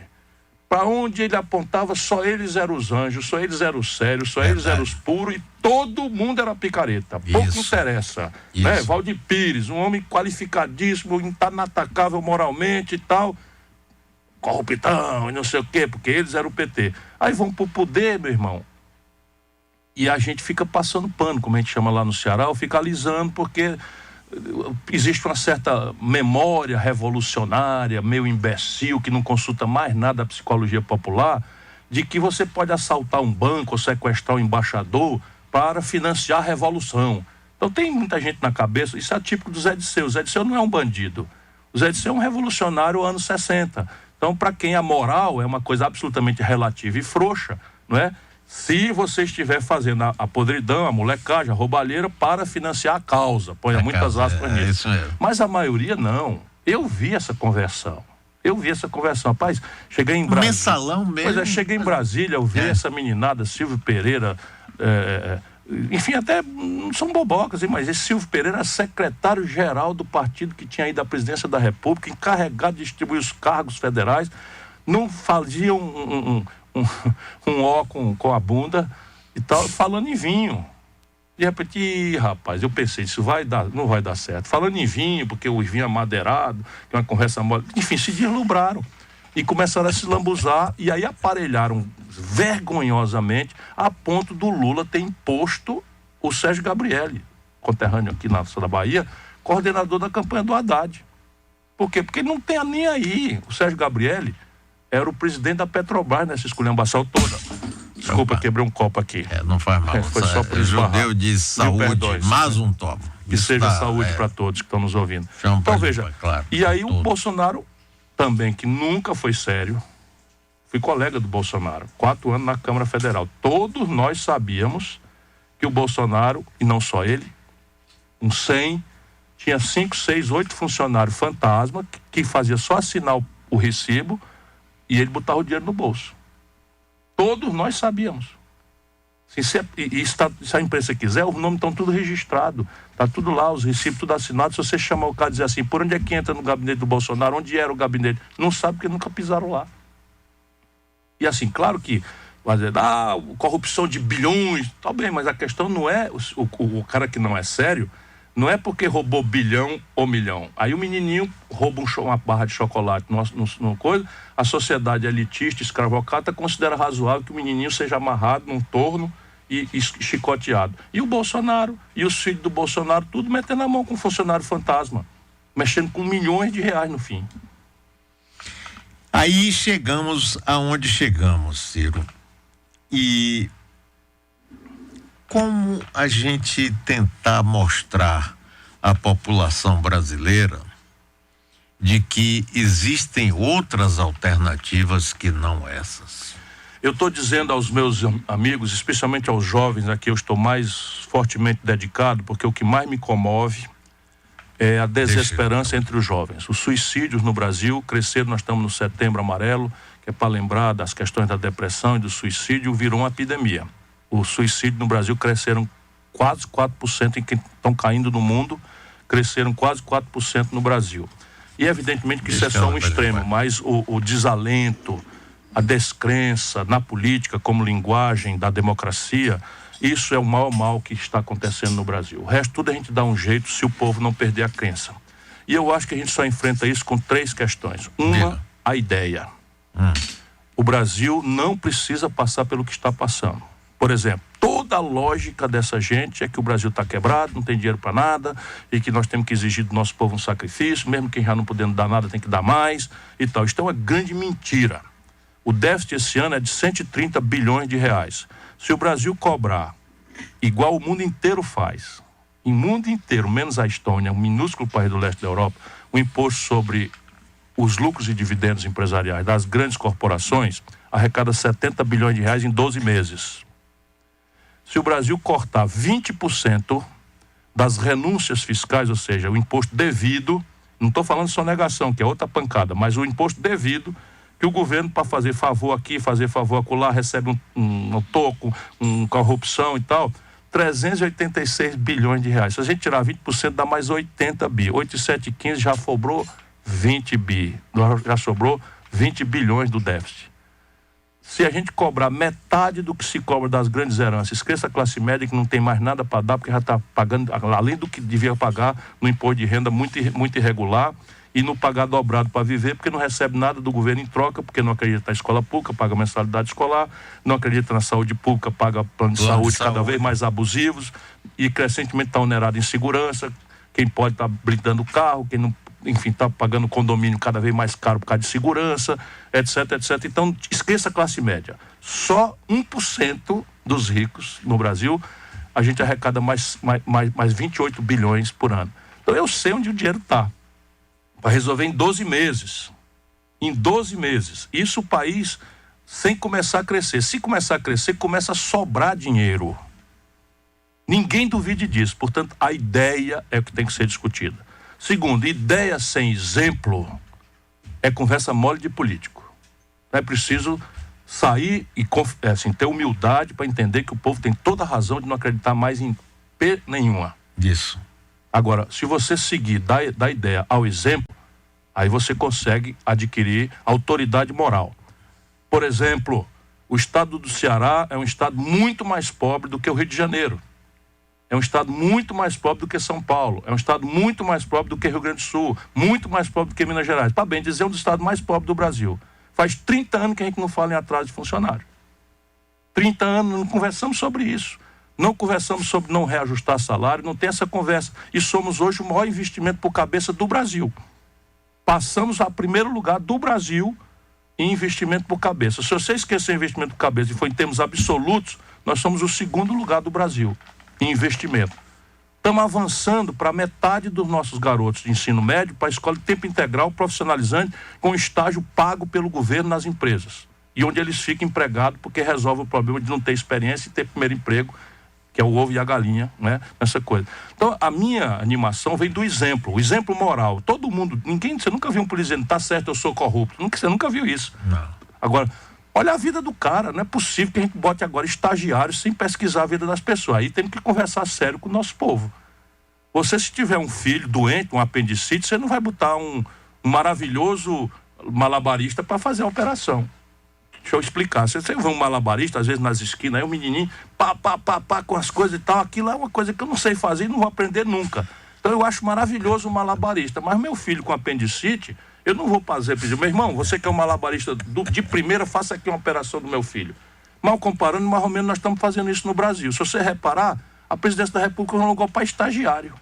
Para onde ele apontava, só eles eram os anjos, só eles eram os sérios, só eles eram os puros e todo mundo era picareta. Pouco interessa. Né? Valdir Pires, um homem qualificadíssimo, inatacável moralmente e tal, corruptão e não sei o quê, porque eles eram o PT. Aí vão pro poder, meu irmão, e a gente fica passando pano, como a gente chama lá no Ceará, ou fica alisando, porque existe uma certa memória revolucionária, meio imbecil, que não consulta mais nada da psicologia popular, de que você pode assaltar um banco ou sequestrar um embaixador para financiar a revolução. Então tem muita gente na cabeça, isso é típico do Zé Disseu. O Zé Disseu não é um bandido. O Zé Disseu é um revolucionário anos 60. Então, para quem a moral é uma coisa absolutamente relativa e frouxa, não é? Se você estiver fazendo a podridão, a molecagem, a roubalheira para financiar a causa, ponha muitas aspas nisso. Isso mesmo. Mas a maioria não. Eu vi essa conversão. Rapaz, cheguei em Brasília. Mensalão mesmo. Pois é, cheguei em Brasília, eu vi essa meninada, Silvio Pereira, enfim, até não são bobocas, mas esse Silvio Pereira era secretário-geral do partido que tinha ido à presidência da República, encarregado de distribuir os cargos federais. Não fazia um ó com a bunda e tal, falando em vinho. De repente, rapaz, eu pensei, isso não vai dar certo. Falando em vinho, porque o vinho é madeirado, que é uma conversa mole. Enfim, se deslumbraram e começaram a se lambuzar e aí aparelharam vergonhosamente a ponto do Lula ter imposto o Sérgio Gabrielli, conterrâneo aqui na Bahia, coordenador da campanha do Haddad. Por quê? Porque ele não tem nem aí. O Sérgio Gabrielli era o presidente da Petrobras nessa esculhambação toda. Desculpa, quebrei um copo aqui. Não faz mal. Foi só por o judeu diz saúde, mais um topo. Que seja saúde para todos que estão nos ouvindo. Então veja, claro, e aí o Bolsonaro também, que nunca foi sério, fui colega do Bolsonaro, 4 anos na Câmara Federal. Todos nós sabíamos que o Bolsonaro, e não só ele, um 100, tinha 5, 6, 8 funcionários fantasma que fazia só assinar o recibo e ele botava o dinheiro no bolso. Todos nós sabíamos. Se a imprensa quiser, os nomes estão tudo registrados. Está tudo lá, os recibos, tudo assinado. Se você chamar o cara e dizer assim, por onde é que entra no gabinete do Bolsonaro? Onde era o gabinete? Não sabe porque nunca pisaram lá. E assim, claro que vai dizer, corrupção de bilhões, tá bem, mas a questão não é o cara que não é sério, não é porque roubou bilhão ou milhão. Aí o menininho rouba uma barra de chocolate no coisa, a sociedade elitista, escravocrata, considera razoável que o menininho seja amarrado num torno e chicoteado. E o Bolsonaro, e os filhos do Bolsonaro, tudo metendo a mão com um funcionário fantasma, mexendo com milhões de reais no fim. Aí chegamos aonde chegamos, Ciro. E como a gente tentar mostrar à população brasileira de que existem outras alternativas que não essas? Eu estou dizendo aos meus amigos, especialmente aos jovens, a que eu estou mais fortemente dedicado, porque o que mais me comove é a desesperança entre os jovens. Os suicídios no Brasil cresceram, nós estamos no Setembro Amarelo, que é para lembrar das questões da depressão e do suicídio, virou uma epidemia. O suicídio no Brasil cresceram quase 4% em que estão caindo no mundo, cresceram quase 4% no Brasil. E evidentemente que isso é só um extremo, mas o desalento, a descrença na política como linguagem da democracia, isso é o maior mal que está acontecendo no Brasil. O resto tudo a gente dá um jeito se o povo não perder a crença. E eu acho que a gente só enfrenta isso com 3 questões. Uma, a ideia. O Brasil não precisa passar pelo que está passando. Por exemplo, toda a lógica dessa gente é que o Brasil está quebrado, não tem dinheiro para nada, e que nós temos que exigir do nosso povo um sacrifício, mesmo quem já não podendo dar nada tem que dar mais e tal. Isso é uma grande mentira. O déficit esse ano é de 130 bilhões de reais. Se o Brasil cobrar igual o mundo inteiro faz, em mundo inteiro, menos a Estônia, um minúsculo país do leste da Europa, o imposto sobre os lucros e dividendos empresariais das grandes corporações arrecada 70 bilhões de reais em 12 meses. Se o Brasil cortar 20% das renúncias fiscais, ou seja, o imposto devido, não estou falando de sonegação, que é outra pancada, mas o imposto devido, que o governo, para fazer favor aqui, fazer favor acolá, recebe um toco, corrupção e tal, 386 bilhões de reais. Se a gente tirar 20%, dá mais 80 bi. 8 e 7, 15, já sobrou 20 bi. Já sobrou 20 bilhões do déficit. Se a gente cobrar metade do que se cobra das grandes heranças, esqueça a classe média que não tem mais nada para dar, porque já está pagando, além do que devia pagar, no imposto de renda muito irregular, e não pagar dobrado para viver, porque não recebe nada do governo em troca, porque não acredita na escola pública, paga mensalidade escolar, não acredita na saúde pública, paga plano de saúde cada vez mais abusivos, e crescentemente está onerado em segurança, quem pode estar blindando o carro, quem não, enfim, está pagando condomínio cada vez mais caro por causa de segurança, etc, etc. Então, esqueça a classe média. Só 1% dos ricos no Brasil, a gente arrecada mais 28 bilhões por ano. Então, eu sei onde o dinheiro está. Para resolver em 12 meses. Em 12 meses. Isso o país sem começar a crescer. Se começar a crescer, começa a sobrar dinheiro. Ninguém duvide disso. Portanto, a ideia é o que tem que ser discutida. Segundo, ideia sem exemplo é conversa mole de político. É preciso sair e assim, ter humildade para entender que o povo tem toda a razão de não acreditar mais em P nenhuma. Isso. Agora, se você seguir da ideia ao exemplo, aí você consegue adquirir autoridade moral. Por exemplo, O estado do Ceará é um estado muito mais pobre do que o Rio de Janeiro. É um estado muito mais pobre do que São Paulo. É um estado muito mais pobre do que Rio Grande do Sul. Muito mais pobre do que Minas Gerais. Para bem dizer, é um dos estados mais pobres do Brasil. Faz 30 anos que a gente não fala em atraso de funcionário. 30 anos, não conversamos sobre isso. Não conversamos sobre não reajustar salário, não tem essa conversa. E somos hoje o maior investimento por cabeça do Brasil. Passamos a primeiro lugar do Brasil em investimento por cabeça. Se você esquecer investimento por cabeça e for em termos absolutos, nós somos o segundo lugar do Brasil em investimento. Estamos avançando para metade dos nossos garotos de ensino médio para a escola de tempo integral profissionalizante com estágio pago pelo governo nas empresas. E onde eles ficam empregados porque resolve o problema de não ter experiência e ter primeiro emprego, que é o ovo e a galinha, né? Nessa coisa. Então, a minha animação vem do exemplo, o exemplo moral. Todo mundo, você nunca viu um polícia dizendo, tá certo, eu sou corrupto. Você nunca viu isso. Não. Agora, olha a vida do cara, não é possível que a gente bote agora estagiários sem pesquisar a vida das pessoas. Aí temos que conversar sério com o nosso povo. Você, se tiver um filho doente, um apendicite, você não vai botar um maravilhoso malabarista para fazer a operação. Deixa eu explicar. Você vê um malabarista, às vezes nas esquinas, aí um menininho, pá, com as coisas e tal, aquilo é uma coisa que eu não sei fazer e não vou aprender nunca. Então eu acho maravilhoso o malabarista, mas meu filho com apendicite, eu não vou fazer, meu irmão, você que é um malabarista de primeira, faça aqui uma operação do meu filho. Mal comparando, mais ou menos nós estamos fazendo isso no Brasil. Se você reparar, a presidência da República não alugou para estagiário.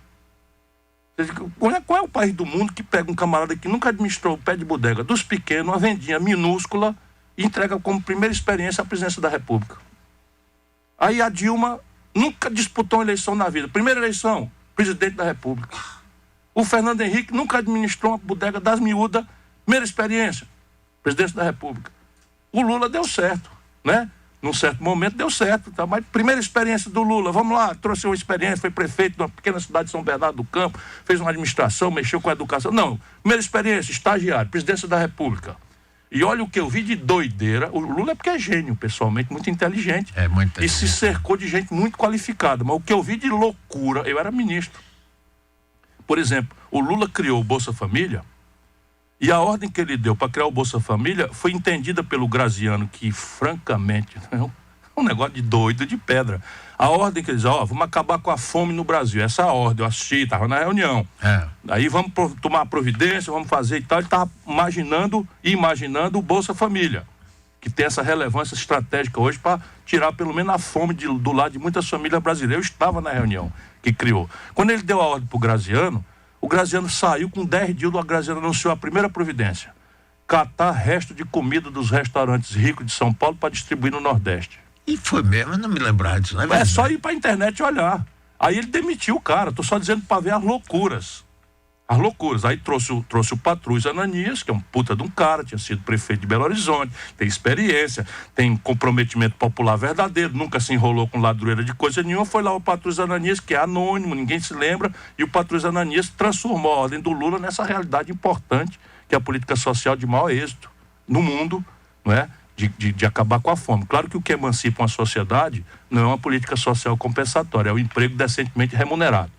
Qual é o país do mundo que pega um camarada que nunca administrou o pé de bodega dos pequenos, uma vendinha minúscula, e entrega como primeira experiência a presidência da República? Aí a Dilma nunca disputou uma eleição na vida. Primeira eleição, presidente da República. O Fernando Henrique nunca administrou uma bodega das miúdas, primeira experiência, presidente da República. O Lula deu certo, né? Num certo momento deu certo, tá? Mas primeira experiência do Lula, vamos lá, trouxe uma experiência, foi prefeito de uma pequena cidade de São Bernardo do Campo, fez uma administração, mexeu com a educação. Não, primeira experiência, estagiário, presidência da República. E olha o que eu vi de doideira. O Lula é porque é gênio, pessoalmente, muito inteligente. É muito inteligente. E se cercou de gente muito qualificada. Mas o que eu vi de loucura, eu era ministro. Por exemplo, o Lula criou o Bolsa Família, e a ordem que ele deu para criar o Bolsa Família foi entendida pelo Graziano, que, francamente, é um negócio de doido de pedra. A ordem que ele diz, vamos acabar com a fome no Brasil. Essa é a ordem, eu assisti, estava na reunião. Aí vamos tomar providência, vamos fazer e tal. Ele estava imaginando o Bolsa Família, que tem essa relevância estratégica hoje para tirar pelo menos a fome do lado de muitas famílias brasileiras. Eu estava na reunião que criou. Quando ele deu a ordem para o Graziano saiu com 10 dias, o Graziano anunciou a primeira providência: catar resto de comida dos restaurantes ricos de São Paulo para distribuir no Nordeste. E foi mesmo, eu não me lembrar disso, não é? É só ir para a internet e olhar. Aí ele demitiu o cara, tô só dizendo para ver as loucuras. As loucuras. Aí trouxe o Patrus Ananias, que é um puta de um cara, tinha sido prefeito de Belo Horizonte, tem experiência, tem comprometimento popular verdadeiro, nunca se enrolou com ladroeira de coisa nenhuma. Foi lá o Patrus Ananias, que é anônimo, ninguém se lembra, e o Patrus Ananias transformou a ordem do Lula nessa realidade importante, que é a política social de maior êxito no mundo, não é? De acabar com a fome. Claro que o que emancipa uma sociedade não é uma política social compensatória, é o emprego decentemente remunerado.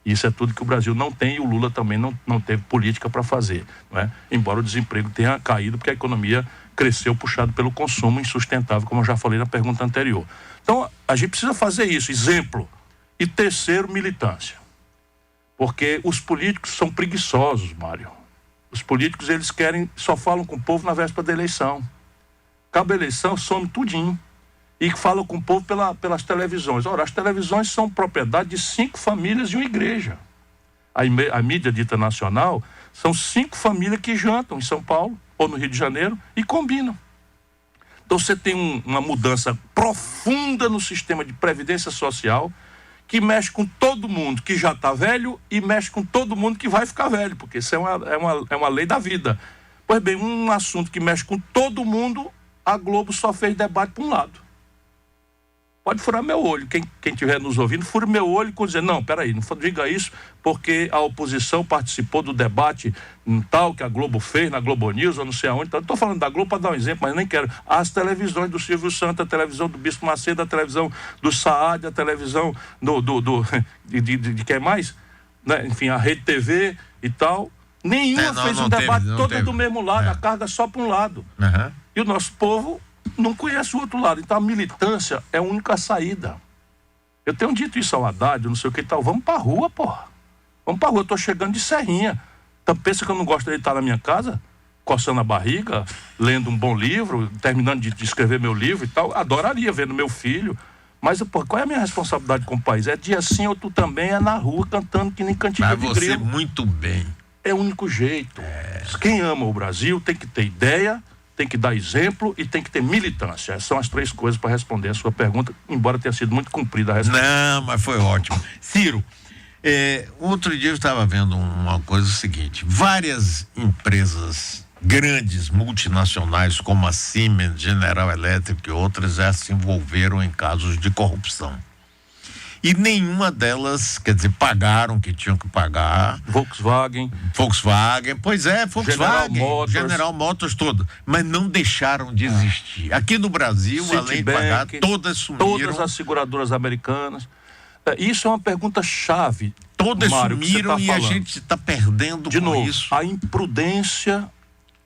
Isso é tudo que o Brasil não tem, e o Lula também não teve política para fazer, não é? Embora o desemprego tenha caído, porque a economia cresceu puxado pelo consumo insustentável, como eu já falei na pergunta anterior. Então, a gente precisa fazer isso, exemplo. E terceiro, militância. Porque os políticos são preguiçosos, Mário. Os políticos, eles só falam com o povo na véspera da eleição. Acaba a eleição, some tudinho. E falam com o povo pelas televisões. Ora, as televisões são propriedade de 5 famílias e uma igreja. A mídia dita nacional são 5 famílias que jantam em São Paulo ou no Rio de Janeiro e combinam. Então você tem uma mudança profunda no sistema de previdência social, que mexe com todo mundo que já está velho e mexe com todo mundo que vai ficar velho, porque isso é uma lei da vida. Pois bem, um assunto que mexe com todo mundo, a Globo só fez debate para um lado. Pode furar meu olho, quem estiver nos ouvindo, fure meu olho e dizer, não, peraí, não diga isso, porque a oposição participou do debate tal que a Globo fez, na Globo News, ou não sei aonde. Então, estou falando da Globo para dar um exemplo, mas nem quero. As televisões do Silvio Santos, a televisão do Bispo Macedo, a televisão do Saad, a televisão de quem mais? Né? Enfim, a Rede TV e tal. Nenhuma fez um debate toda do mesmo lado, a carga só para um lado. Uhum. E o nosso povo não conhece o outro lado. Então a militância é a única saída. Eu tenho dito isso ao Haddad, não sei o que e tal. Vamos pra rua, porra. Vamos pra rua. Eu tô chegando de Serrinha. Então pensa que eu não gosto de estar na minha casa, coçando a barriga, lendo um bom livro, terminando de escrever meu livro e tal. Adoraria vendo meu filho. Mas, pô, qual é a minha responsabilidade com o país? É dia sim ou tu também é na rua cantando que nem cantiga de grilo. Mas você muito bem. É o único jeito. Quem ama o Brasil tem que ter ideia, tem que dar exemplo e tem que ter militância. Essas são as 3 coisas para responder a sua pergunta, embora tenha sido muito comprida a resposta. Não, mas foi ótimo. Ciro, outro dia eu estava vendo uma coisa seguinte: várias empresas grandes, multinacionais, como a Siemens, General Electric e outras, já se envolveram em casos de corrupção. E nenhuma delas, quer dizer, pagaram o que tinham que pagar. Volkswagen, pois é, Volkswagen, General Motors, todo. Mas não deixaram de existir. Aqui no Brasil, Citibank, além de pagar, todas sumiram. Todas as seguradoras americanas. Isso é uma pergunta-chave. Todas Mário, sumiram e a gente está perdendo de com novo, isso. A imprudência,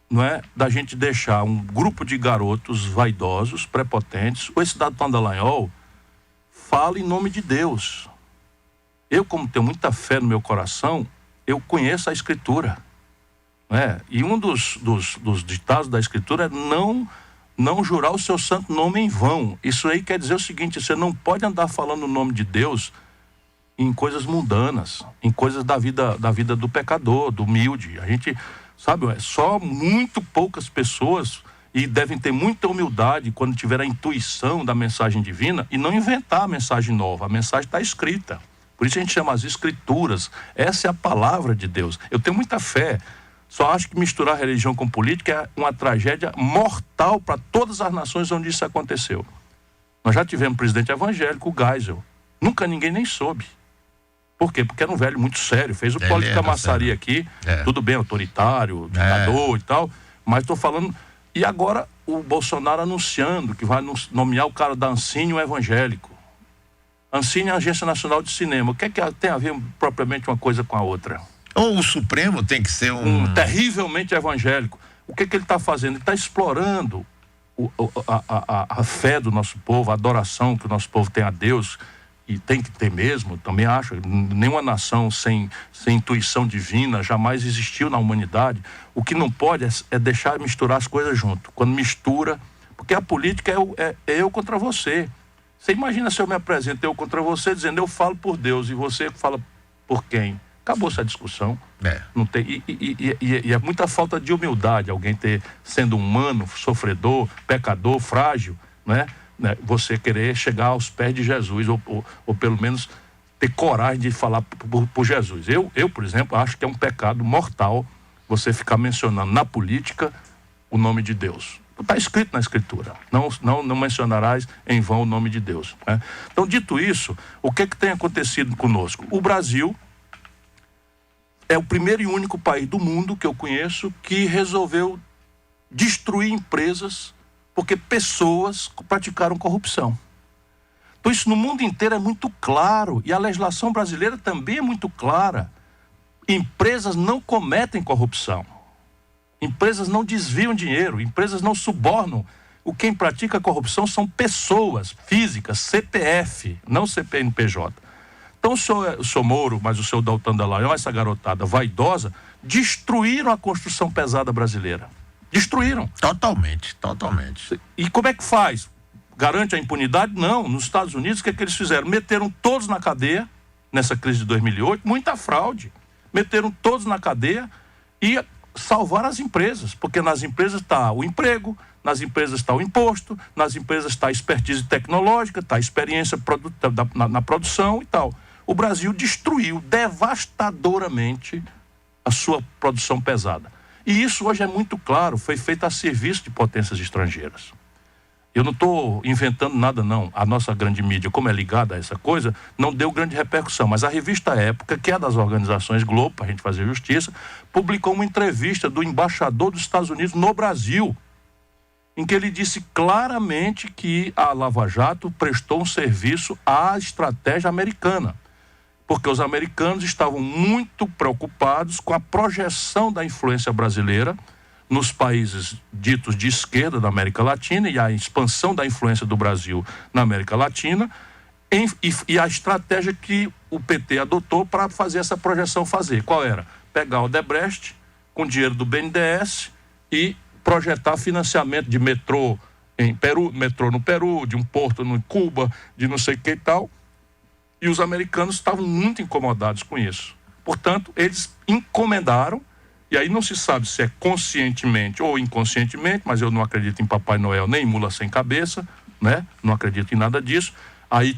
não é, da gente deixar um grupo de garotos vaidosos, prepotentes. Esse cidadão Dallagnol fala em nome de Deus. Eu, como tenho muita fé no meu coração, eu conheço a Escritura. Né? E um dos ditados da Escritura é não jurar o seu santo nome em vão. Isso aí quer dizer o seguinte: você não pode andar falando o nome de Deus em coisas mundanas, em coisas da vida do pecador, do humilde. A gente, sabe, só muito poucas pessoas, e devem ter muita humildade quando tiver a intuição da mensagem divina e não inventar a mensagem nova. A mensagem está escrita. Por isso a gente chama as Escrituras. Essa é a palavra de Deus. Eu tenho muita fé. Só acho que misturar religião com política é uma tragédia mortal para todas as nações onde isso aconteceu. Nós já tivemos presidente evangélico, o Geisel. Nunca ninguém nem soube. Por quê? Porque era um velho muito sério. Fez o política maçaria aqui. Tudo bem, autoritário, ditador e tal. Mas estou falando... E agora o Bolsonaro anunciando que vai nomear o cara da Ancine, um evangélico. Ancine é a Agência Nacional de Cinema. O que é que tem a ver propriamente uma coisa com a outra? Ou o Supremo tem que ser um terrivelmente evangélico. O que é que ele está fazendo? Ele está explorando a fé do nosso povo, a adoração que o nosso povo tem a Deus, e tem que ter mesmo, também acho. Nenhuma nação sem intuição divina jamais existiu na humanidade. O que não pode é deixar misturar as coisas junto. Quando mistura, porque a política é eu contra você. Você imagina se eu me apresento eu contra você, dizendo eu falo por Deus e você fala por quem? Acabou essa discussão. Não tem, e é muita falta de humildade alguém sendo humano, sofredor, pecador, frágil, né? Você querer chegar aos pés de Jesus, ou pelo menos ter coragem de falar por Jesus. Eu, por exemplo, acho que é um pecado mortal você ficar mencionando na política o nome de Deus. Está escrito na Escritura: não mencionarás em vão o nome de Deus. Né? Então, dito isso, o que tem acontecido conosco? O Brasil é o primeiro e único país do mundo que eu conheço que resolveu destruir empresas porque pessoas praticaram corrupção. Então isso no mundo inteiro é muito claro, e a legislação brasileira também é muito clara. Empresas não cometem corrupção. Empresas não desviam dinheiro, empresas não subornam. Quem pratica corrupção são pessoas físicas, CPF, não CNPJ. Então o senhor Moro, mas o senhor Deltan Dallagnol, essa garotada vaidosa, destruíram a construção pesada brasileira. Destruíram. Totalmente. E como é que faz? Garante a impunidade? Não. Nos Estados Unidos, o que é que eles fizeram? Meteram todos na cadeia, nessa crise de 2008, muita fraude. Meteram todos na cadeia e salvaram as empresas, porque nas empresas está o emprego, nas empresas está o imposto, nas empresas está a expertise tecnológica, está a experiência na produção e tal. O Brasil destruiu devastadoramente a sua produção pesada. E isso hoje é muito claro, foi feito a serviço de potências estrangeiras. Eu não estou inventando nada, não. A nossa grande mídia, como é ligada a essa coisa, não deu grande repercussão. Mas a revista Época, que é das organizações Globo, para a gente fazer justiça, publicou uma entrevista do embaixador dos Estados Unidos no Brasil, em que ele disse claramente que a Lava Jato prestou um serviço à estratégia americana. Porque os americanos estavam muito preocupados com a projeção da influência brasileira nos países ditos de esquerda da América Latina e a expansão da influência do Brasil na América Latina e a estratégia que o PT adotou para fazer essa projeção Qual era? Pegar o Odebrecht com dinheiro do BNDES e projetar financiamento de metrô em Peru, metrô no Peru, de um porto no Cuba, de não sei o que e tal. E os americanos estavam muito incomodados com isso. Portanto, eles encomendaram, e aí não se sabe se é conscientemente ou inconscientemente, mas eu não acredito em Papai Noel nem em mula sem cabeça, né? Não acredito em nada disso. Aí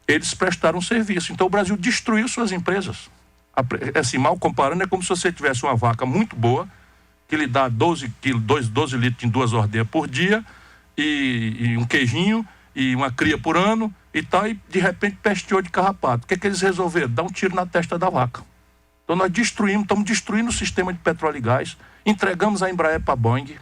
eles prestaram serviço. Então o Brasil destruiu suas empresas. Assim, mal comparando, é como se você tivesse uma vaca muito boa, que lhe dá 12 litros em 2 ordenhas por dia, e um queijinho, e uma cria por ano, e tal, e de repente pesteou de carrapato. O que é que eles resolveram? Dar um tiro na testa da vaca. Então nós estamos destruindo o sistema de petróleo e gás, entregamos a Embraer para a Boeing,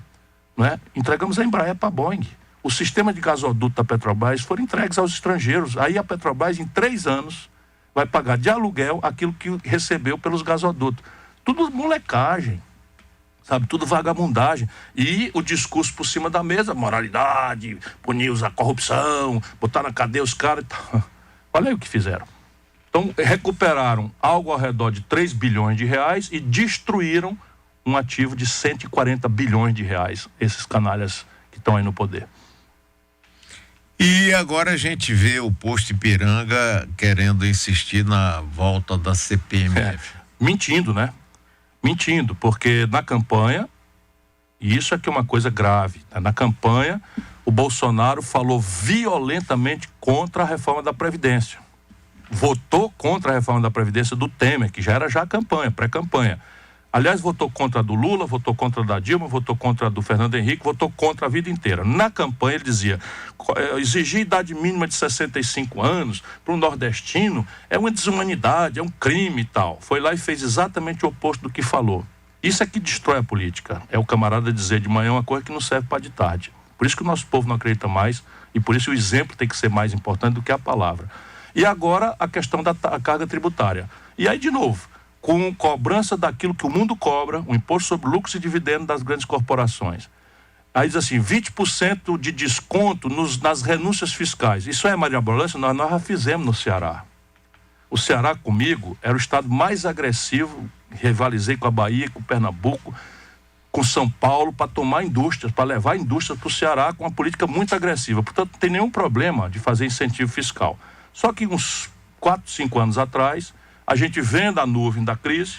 né? Entregamos a Embraer para a Boeing. O sistema de gasoduto da Petrobras foram entregues aos estrangeiros. Aí a Petrobras, em 3 anos, vai pagar de aluguel aquilo que recebeu pelos gasodutos. Tudo molecagem, sabe? Tudo vagabundagem. E o discurso por cima da mesa, moralidade, punir a corrupção, botar na cadeia os caras. Olha aí o que fizeram. Então, recuperaram algo ao redor de 3 bilhões de reais e destruíram um ativo de 140 bilhões de reais, esses canalhas que estão aí no poder. E agora a gente vê o posto Ipiranga querendo insistir na volta da CPMF. Mentindo, né? Mentindo, porque na campanha, e isso aqui é uma coisa grave, né? Na campanha o Bolsonaro falou violentamente contra a reforma da Previdência. Votou contra a reforma da Previdência do Temer, que já era campanha, pré-campanha. Aliás, votou contra a do Lula, votou contra a da Dilma, votou contra a do Fernando Henrique, votou contra a vida inteira. Na campanha ele dizia, exigir idade mínima de 65 anos para um nordestino é uma desumanidade, é um crime e tal. Foi lá e fez exatamente o oposto do que falou. Isso é que destrói a política. É o camarada dizer de manhã uma coisa que não serve para de tarde. Por isso que o nosso povo não acredita mais e por isso o exemplo tem que ser mais importante do que a palavra. E agora a questão da carga tributária. E aí, de novo, com cobrança daquilo que o mundo cobra, o imposto sobre lucros e dividendos das grandes corporações. Aí diz assim, 20% de desconto nas renúncias fiscais. Isso é mirabolância? Nós já fizemos no Ceará. O Ceará, comigo, era o estado mais agressivo, rivalizei com a Bahia, com o Pernambuco, com São Paulo, para tomar indústrias, para levar indústrias para o Ceará com uma política muito agressiva. Portanto, não tem nenhum problema de fazer incentivo fiscal. Só que uns 4, 5 anos atrás, a gente vendo a nuvem da crise,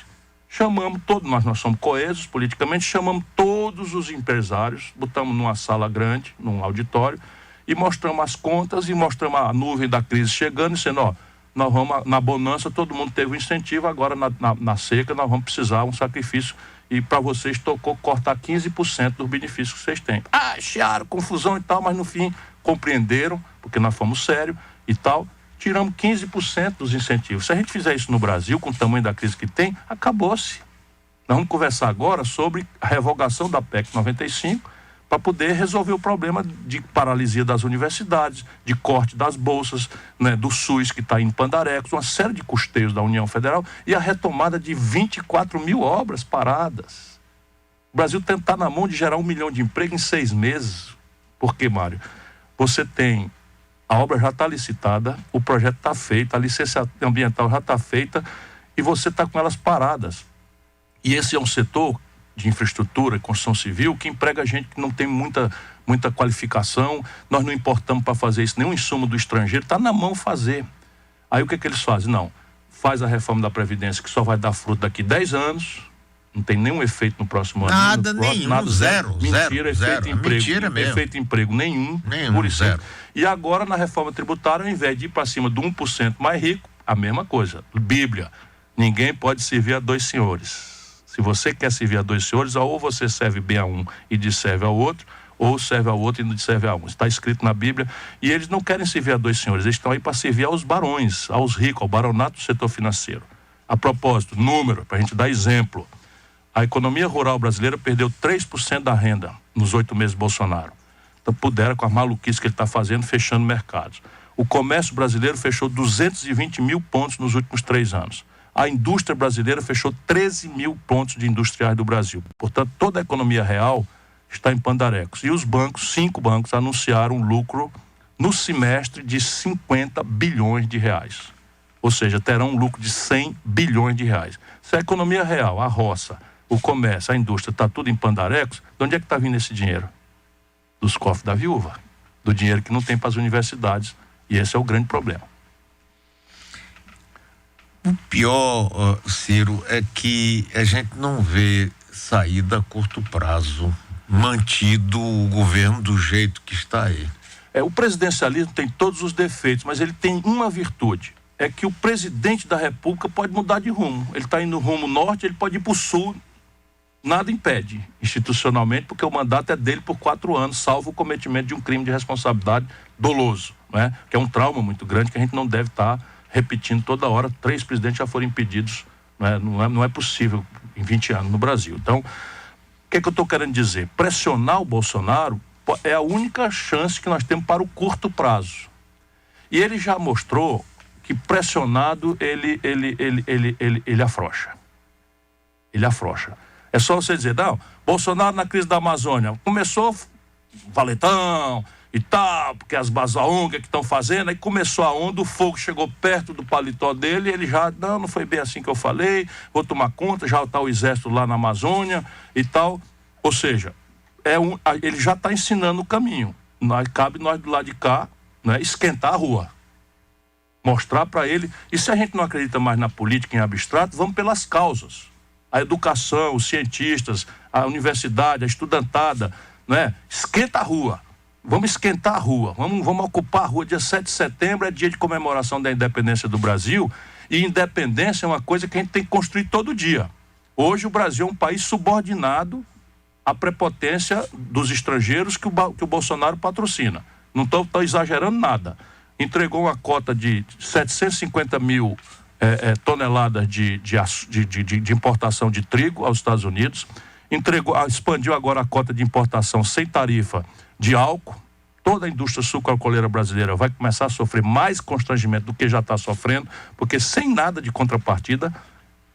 chamamos todos, nós somos coesos politicamente, chamamos todos os empresários, botamos numa sala grande, num auditório, e mostramos as contas e mostramos a nuvem da crise chegando e dizendo, ó, nós vamos, na bonança todo mundo teve um incentivo, agora na seca nós vamos precisar um sacrifício e para vocês tocou cortar 15% dos benefícios que vocês têm. Chiaram, confusão e tal, mas no fim compreenderam, porque nós fomos sérios e tal, tiramos 15% dos incentivos. Se a gente fizer isso no Brasil, com o tamanho da crise que tem, acabou-se. Nós vamos conversar agora sobre a revogação da PEC 95 para poder resolver o problema de paralisia das universidades, de corte das bolsas, né, do SUS que está em pandarecos, uma série de custeios da União Federal e a retomada de 24 mil obras paradas. O Brasil tentar na mão de gerar 1 milhão de emprego em 6 meses. Por quê, Mário? Você tem... A obra já está licitada, o projeto está feito, a licença ambiental já está feita e você está com elas paradas. E esse é um setor de infraestrutura e construção civil que emprega gente que não tem muita qualificação, nós não importamos para fazer isso, nenhum insumo do estrangeiro, está na mão fazer. Aí o que eles fazem? Não, faz a reforma da Previdência que só vai dar fruto daqui 10 anos, não tem nenhum efeito no próximo ano. Nada, zero. Mentira, efeito emprego. Mentira mesmo. Efeito emprego nenhum. Zero. E agora, na reforma tributária, ao invés de ir para cima do 1% mais rico, a mesma coisa. Bíblia. Ninguém pode servir a 2 senhores. Se você quer servir a 2 senhores, ou você serve bem a um e desserve ao outro, ou serve ao outro e não serve a um. Está escrito na Bíblia. E eles não querem servir a 2 senhores. Eles estão aí para servir aos barões, aos ricos, ao baronato do setor financeiro. A propósito, número, para a gente dar exemplo. A economia rural brasileira perdeu 3% da renda nos 8 meses de Bolsonaro. Então pudera, com a maluquice que ele está fazendo, fechando mercados. O comércio brasileiro fechou 220 mil pontos nos últimos 3 anos. a indústria brasileira fechou 13 mil pontos de industriais do Brasil. Portanto, toda a economia real está em pandarecos. E os bancos, 5 bancos, anunciaram um lucro no semestre de 50 bilhões de reais. Ou seja, terão um lucro de 100 bilhões de reais. Se a economia real, a roça, o comércio, a indústria, está tudo em pandarecos, de onde é que está vindo esse dinheiro? Dos cofres da viúva. Do dinheiro que não tem para as universidades. E esse é o grande problema. O pior, Ciro, é que a gente não vê saída a curto prazo, mantido o governo do jeito que está aí. O presidencialismo tem todos os defeitos, mas ele tem uma virtude. É que o presidente da República pode mudar de rumo. Ele está indo no rumo norte, ele pode ir para o sul. Nada impede, institucionalmente, porque o mandato é dele por 4 anos, salvo o cometimento de um crime de responsabilidade doloso, né? Que é um trauma muito grande que a gente não deve estar repetindo toda hora. 3 presidentes já foram impedidos, né? Não é possível em 20 anos no Brasil. Então, o que é que eu estou querendo dizer? Pressionar o Bolsonaro é a única chance que nós temos para o curto prazo. E ele já mostrou que pressionado ele afrouxa. Ele afrouxa. É só você dizer, não, Bolsonaro na crise da Amazônia começou valetão e tal, porque as ONG que estão fazendo, aí começou a onda, o fogo chegou perto do paletó dele, ele já, não foi bem assim que eu falei, vou tomar conta, já está o exército lá na Amazônia e tal. Ou seja, ele já está ensinando o caminho. Cabe nós do lado de cá, né, esquentar a rua. Mostrar para ele, e se a gente não acredita mais na política em abstrato, vamos pelas causas. A educação, os cientistas, a universidade, a estudantada, né? Esquenta a rua. Vamos esquentar a rua. Vamos ocupar a rua. Dia 7 de setembro é dia de comemoração da independência do Brasil. E independência é uma coisa que a gente tem que construir todo dia. Hoje o Brasil é um país subordinado à prepotência dos estrangeiros que o Bolsonaro patrocina. Não estou exagerando nada. Entregou uma cota de 750 mil toneladas de importação de trigo aos Estados Unidos, expandiu agora a cota de importação sem tarifa de álcool. Toda a indústria sucroalcooleira brasileira vai começar a sofrer mais constrangimento do que já está sofrendo, porque sem nada de contrapartida,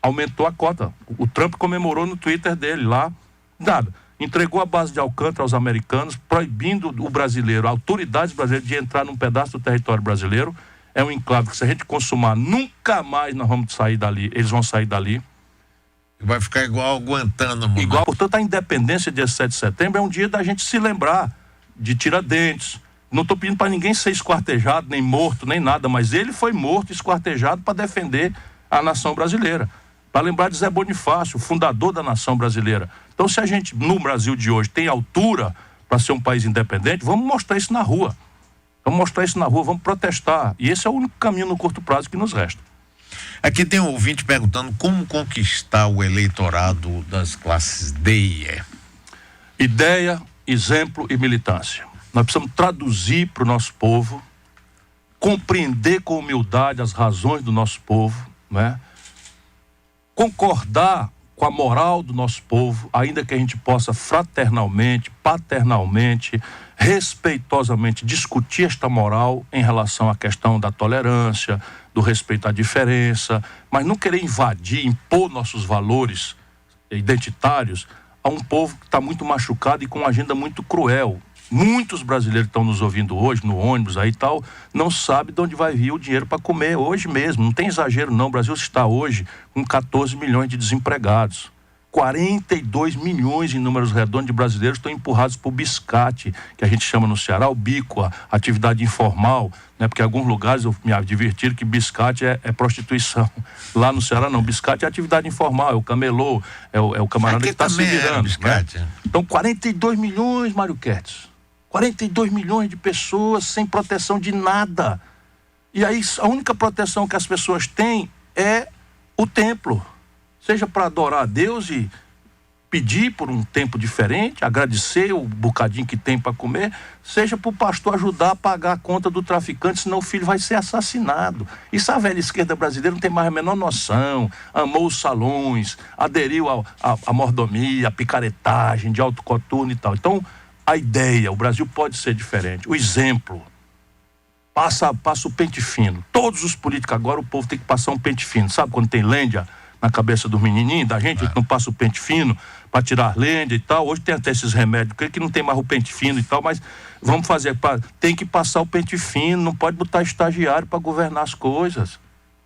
aumentou a cota. O Trump comemorou no Twitter dele lá, nada. Entregou a base de Alcântara aos americanos, proibindo o brasileiro, autoridades brasileiras, de entrar num pedaço do território brasileiro. É um enclave que, se a gente consumar, nunca mais nós vamos sair dali, eles vão sair dali. Vai ficar igual Guantánamo. Igual, portanto, a independência, dia 7 de setembro, é um dia da gente se lembrar de Tiradentes. Não estou pedindo para ninguém ser esquartejado, nem morto, nem nada, mas ele foi morto, esquartejado para defender a nação brasileira. Para lembrar de Zé Bonifácio, o fundador da nação brasileira. Então, se a gente, no Brasil de hoje, tem altura para ser um país independente, vamos mostrar isso na rua. Vamos mostrar isso na rua, vamos protestar. E esse é o único caminho no curto prazo que nos resta. Aqui tem um ouvinte perguntando como conquistar o eleitorado das classes D e E. Ideia, exemplo e militância. Nós precisamos traduzir para o nosso povo, compreender com humildade as razões do nosso povo, né? Concordar com a moral do nosso povo, ainda que a gente possa fraternalmente, paternalmente, respeitosamente discutir esta moral em relação à questão da tolerância, do respeito à diferença, mas não querer invadir, impor nossos valores identitários a um povo que está muito machucado e com uma agenda muito cruel. Muitos brasileiros que estão nos ouvindo hoje, no ônibus aí e tal, não sabem de onde vai vir o dinheiro para comer hoje mesmo. Não tem exagero não, o Brasil está hoje com 14 milhões de desempregados. 42 milhões em números redondos de brasileiros estão empurrados por biscate, que a gente chama no Ceará o bico, a atividade informal, né? Porque em alguns lugares eu me advertiram que biscate é prostituição. Lá no Ceará não, biscate é atividade informal, é o camelô, é o camarada que está se virando. Né? Então 42 milhões, Mário Kertz. 42 milhões de pessoas sem proteção de nada. E aí a única proteção que as pessoas têm é o templo. Seja para adorar a Deus e pedir por um tempo diferente, agradecer o bocadinho que tem para comer, seja para o pastor ajudar a pagar a conta do traficante, senão o filho vai ser assassinado. Isso a velha esquerda brasileira não tem mais a menor noção. Amou os salões, aderiu à mordomia, à picaretagem, de alto coturno e tal. Então, a ideia, o Brasil pode ser diferente. O exemplo, passa o pente fino. Todos os políticos agora, o povo tem que passar um pente fino. Sabe quando tem lêndia na cabeça dos menininhos, da gente, a gente não passa o pente fino para tirar lêndia e tal. Hoje tem até esses remédios, que não tem mais o pente fino e tal, mas vamos fazer, tem que passar o pente fino, não pode botar estagiário para governar as coisas,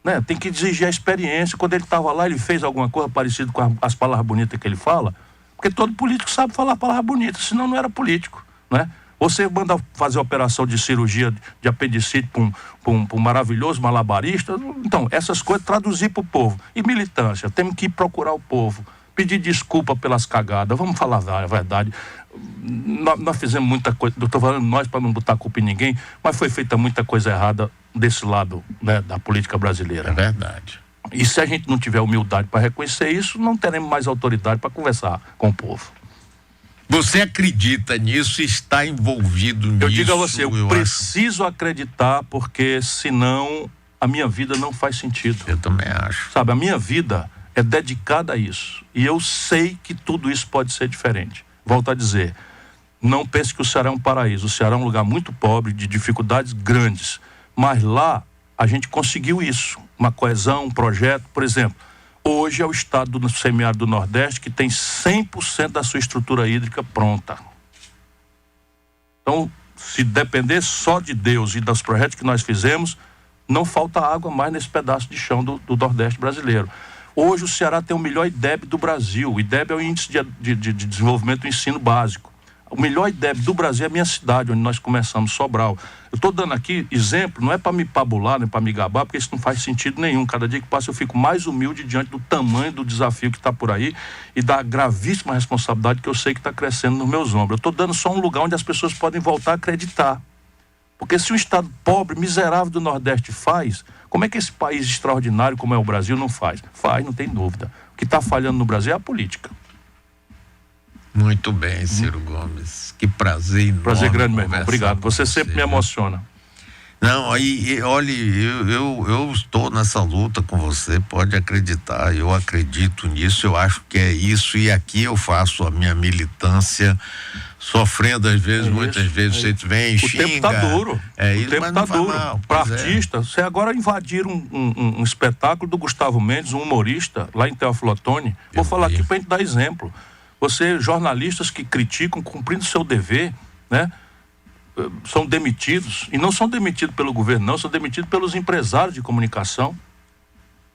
né? Tem que exigir a experiência. Quando ele estava lá, ele fez alguma coisa parecida com as palavras bonitas que ele fala, porque todo político sabe falar palavras bonitas, senão não era político, né? Você manda fazer operação de cirurgia de apendicite para um maravilhoso malabarista. Então, essas coisas traduzir para o povo. E militância, temos que ir procurar o povo, pedir desculpa pelas cagadas. Vamos falar a verdade. Nós fizemos muita coisa, eu estou falando nós para não botar culpa em ninguém, mas foi feita muita coisa errada desse lado, né, da política brasileira. É verdade. E se a gente não tiver humildade para reconhecer isso, não teremos mais autoridade para conversar com o povo. Você acredita nisso e está envolvido nisso? Eu digo a você, eu preciso acreditar, porque senão a minha vida não faz sentido. Eu também acho. Sabe, a minha vida é dedicada a isso. E eu sei que tudo isso pode ser diferente. Volto a dizer, não pense que o Ceará é um paraíso. O Ceará é um lugar muito pobre, de dificuldades grandes. Mas lá a gente conseguiu isso. Uma coesão, um projeto, por exemplo. Hoje é o estado do semiárido do Nordeste que tem 100% da sua estrutura hídrica pronta. Então, se depender só de Deus e dos projetos que nós fizemos, não falta água mais nesse pedaço de chão do Nordeste brasileiro. Hoje o Ceará tem o melhor IDEB do Brasil. O IDEB é o Índice de Desenvolvimento do Ensino Básico. O melhor IDEB do Brasil é a minha cidade, onde nós começamos, Sobral. Eu estou dando aqui exemplo, não é para me pabular, nem para me gabar, porque isso não faz sentido nenhum. Cada dia que passa eu fico mais humilde diante do tamanho do desafio que está por aí e da gravíssima responsabilidade que eu sei que está crescendo nos meus ombros. Eu estou dando só um lugar onde as pessoas podem voltar a acreditar. Porque se um estado pobre, miserável do Nordeste faz, como é que esse país extraordinário como é o Brasil não faz? Faz, não tem dúvida. O que está falhando no Brasil é a política. Muito bem, Ciro Gomes. Que prazer enorme. Prazer grande, meu irmão. Obrigado. Você sempre me emociona. Não, aí, olha, eu estou nessa luta com você, pode acreditar, eu acredito nisso, eu acho que é isso, e aqui eu faço a minha militância, sofrendo às vezes, muitas vezes você vem e xinga. O tempo está duro. O tempo está duro. Para artista, você agora invadiram um espetáculo do Gustavo Mendes, um humorista, lá em Teófilo Otoni. Vou falar aqui para a gente dar exemplo. Você, jornalistas que criticam, cumprindo seu dever, né? São demitidos, e não são demitidos pelo governo, não, são demitidos pelos empresários de comunicação.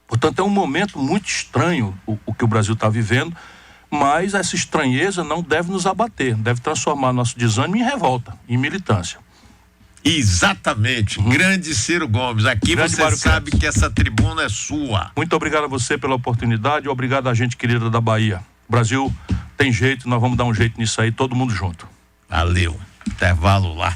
Portanto, é um momento muito estranho o que o Brasil está vivendo, mas essa estranheza não deve nos abater, deve transformar nosso desânimo em revolta, em militância. Exatamente, grande Ciro Gomes, aqui grande você sabe que essa tribuna é sua. Muito obrigado a você pela oportunidade, obrigado a gente querida da Bahia. O Brasil tem jeito, nós vamos dar um jeito nisso aí, todo mundo junto. Valeu, intervalo lá.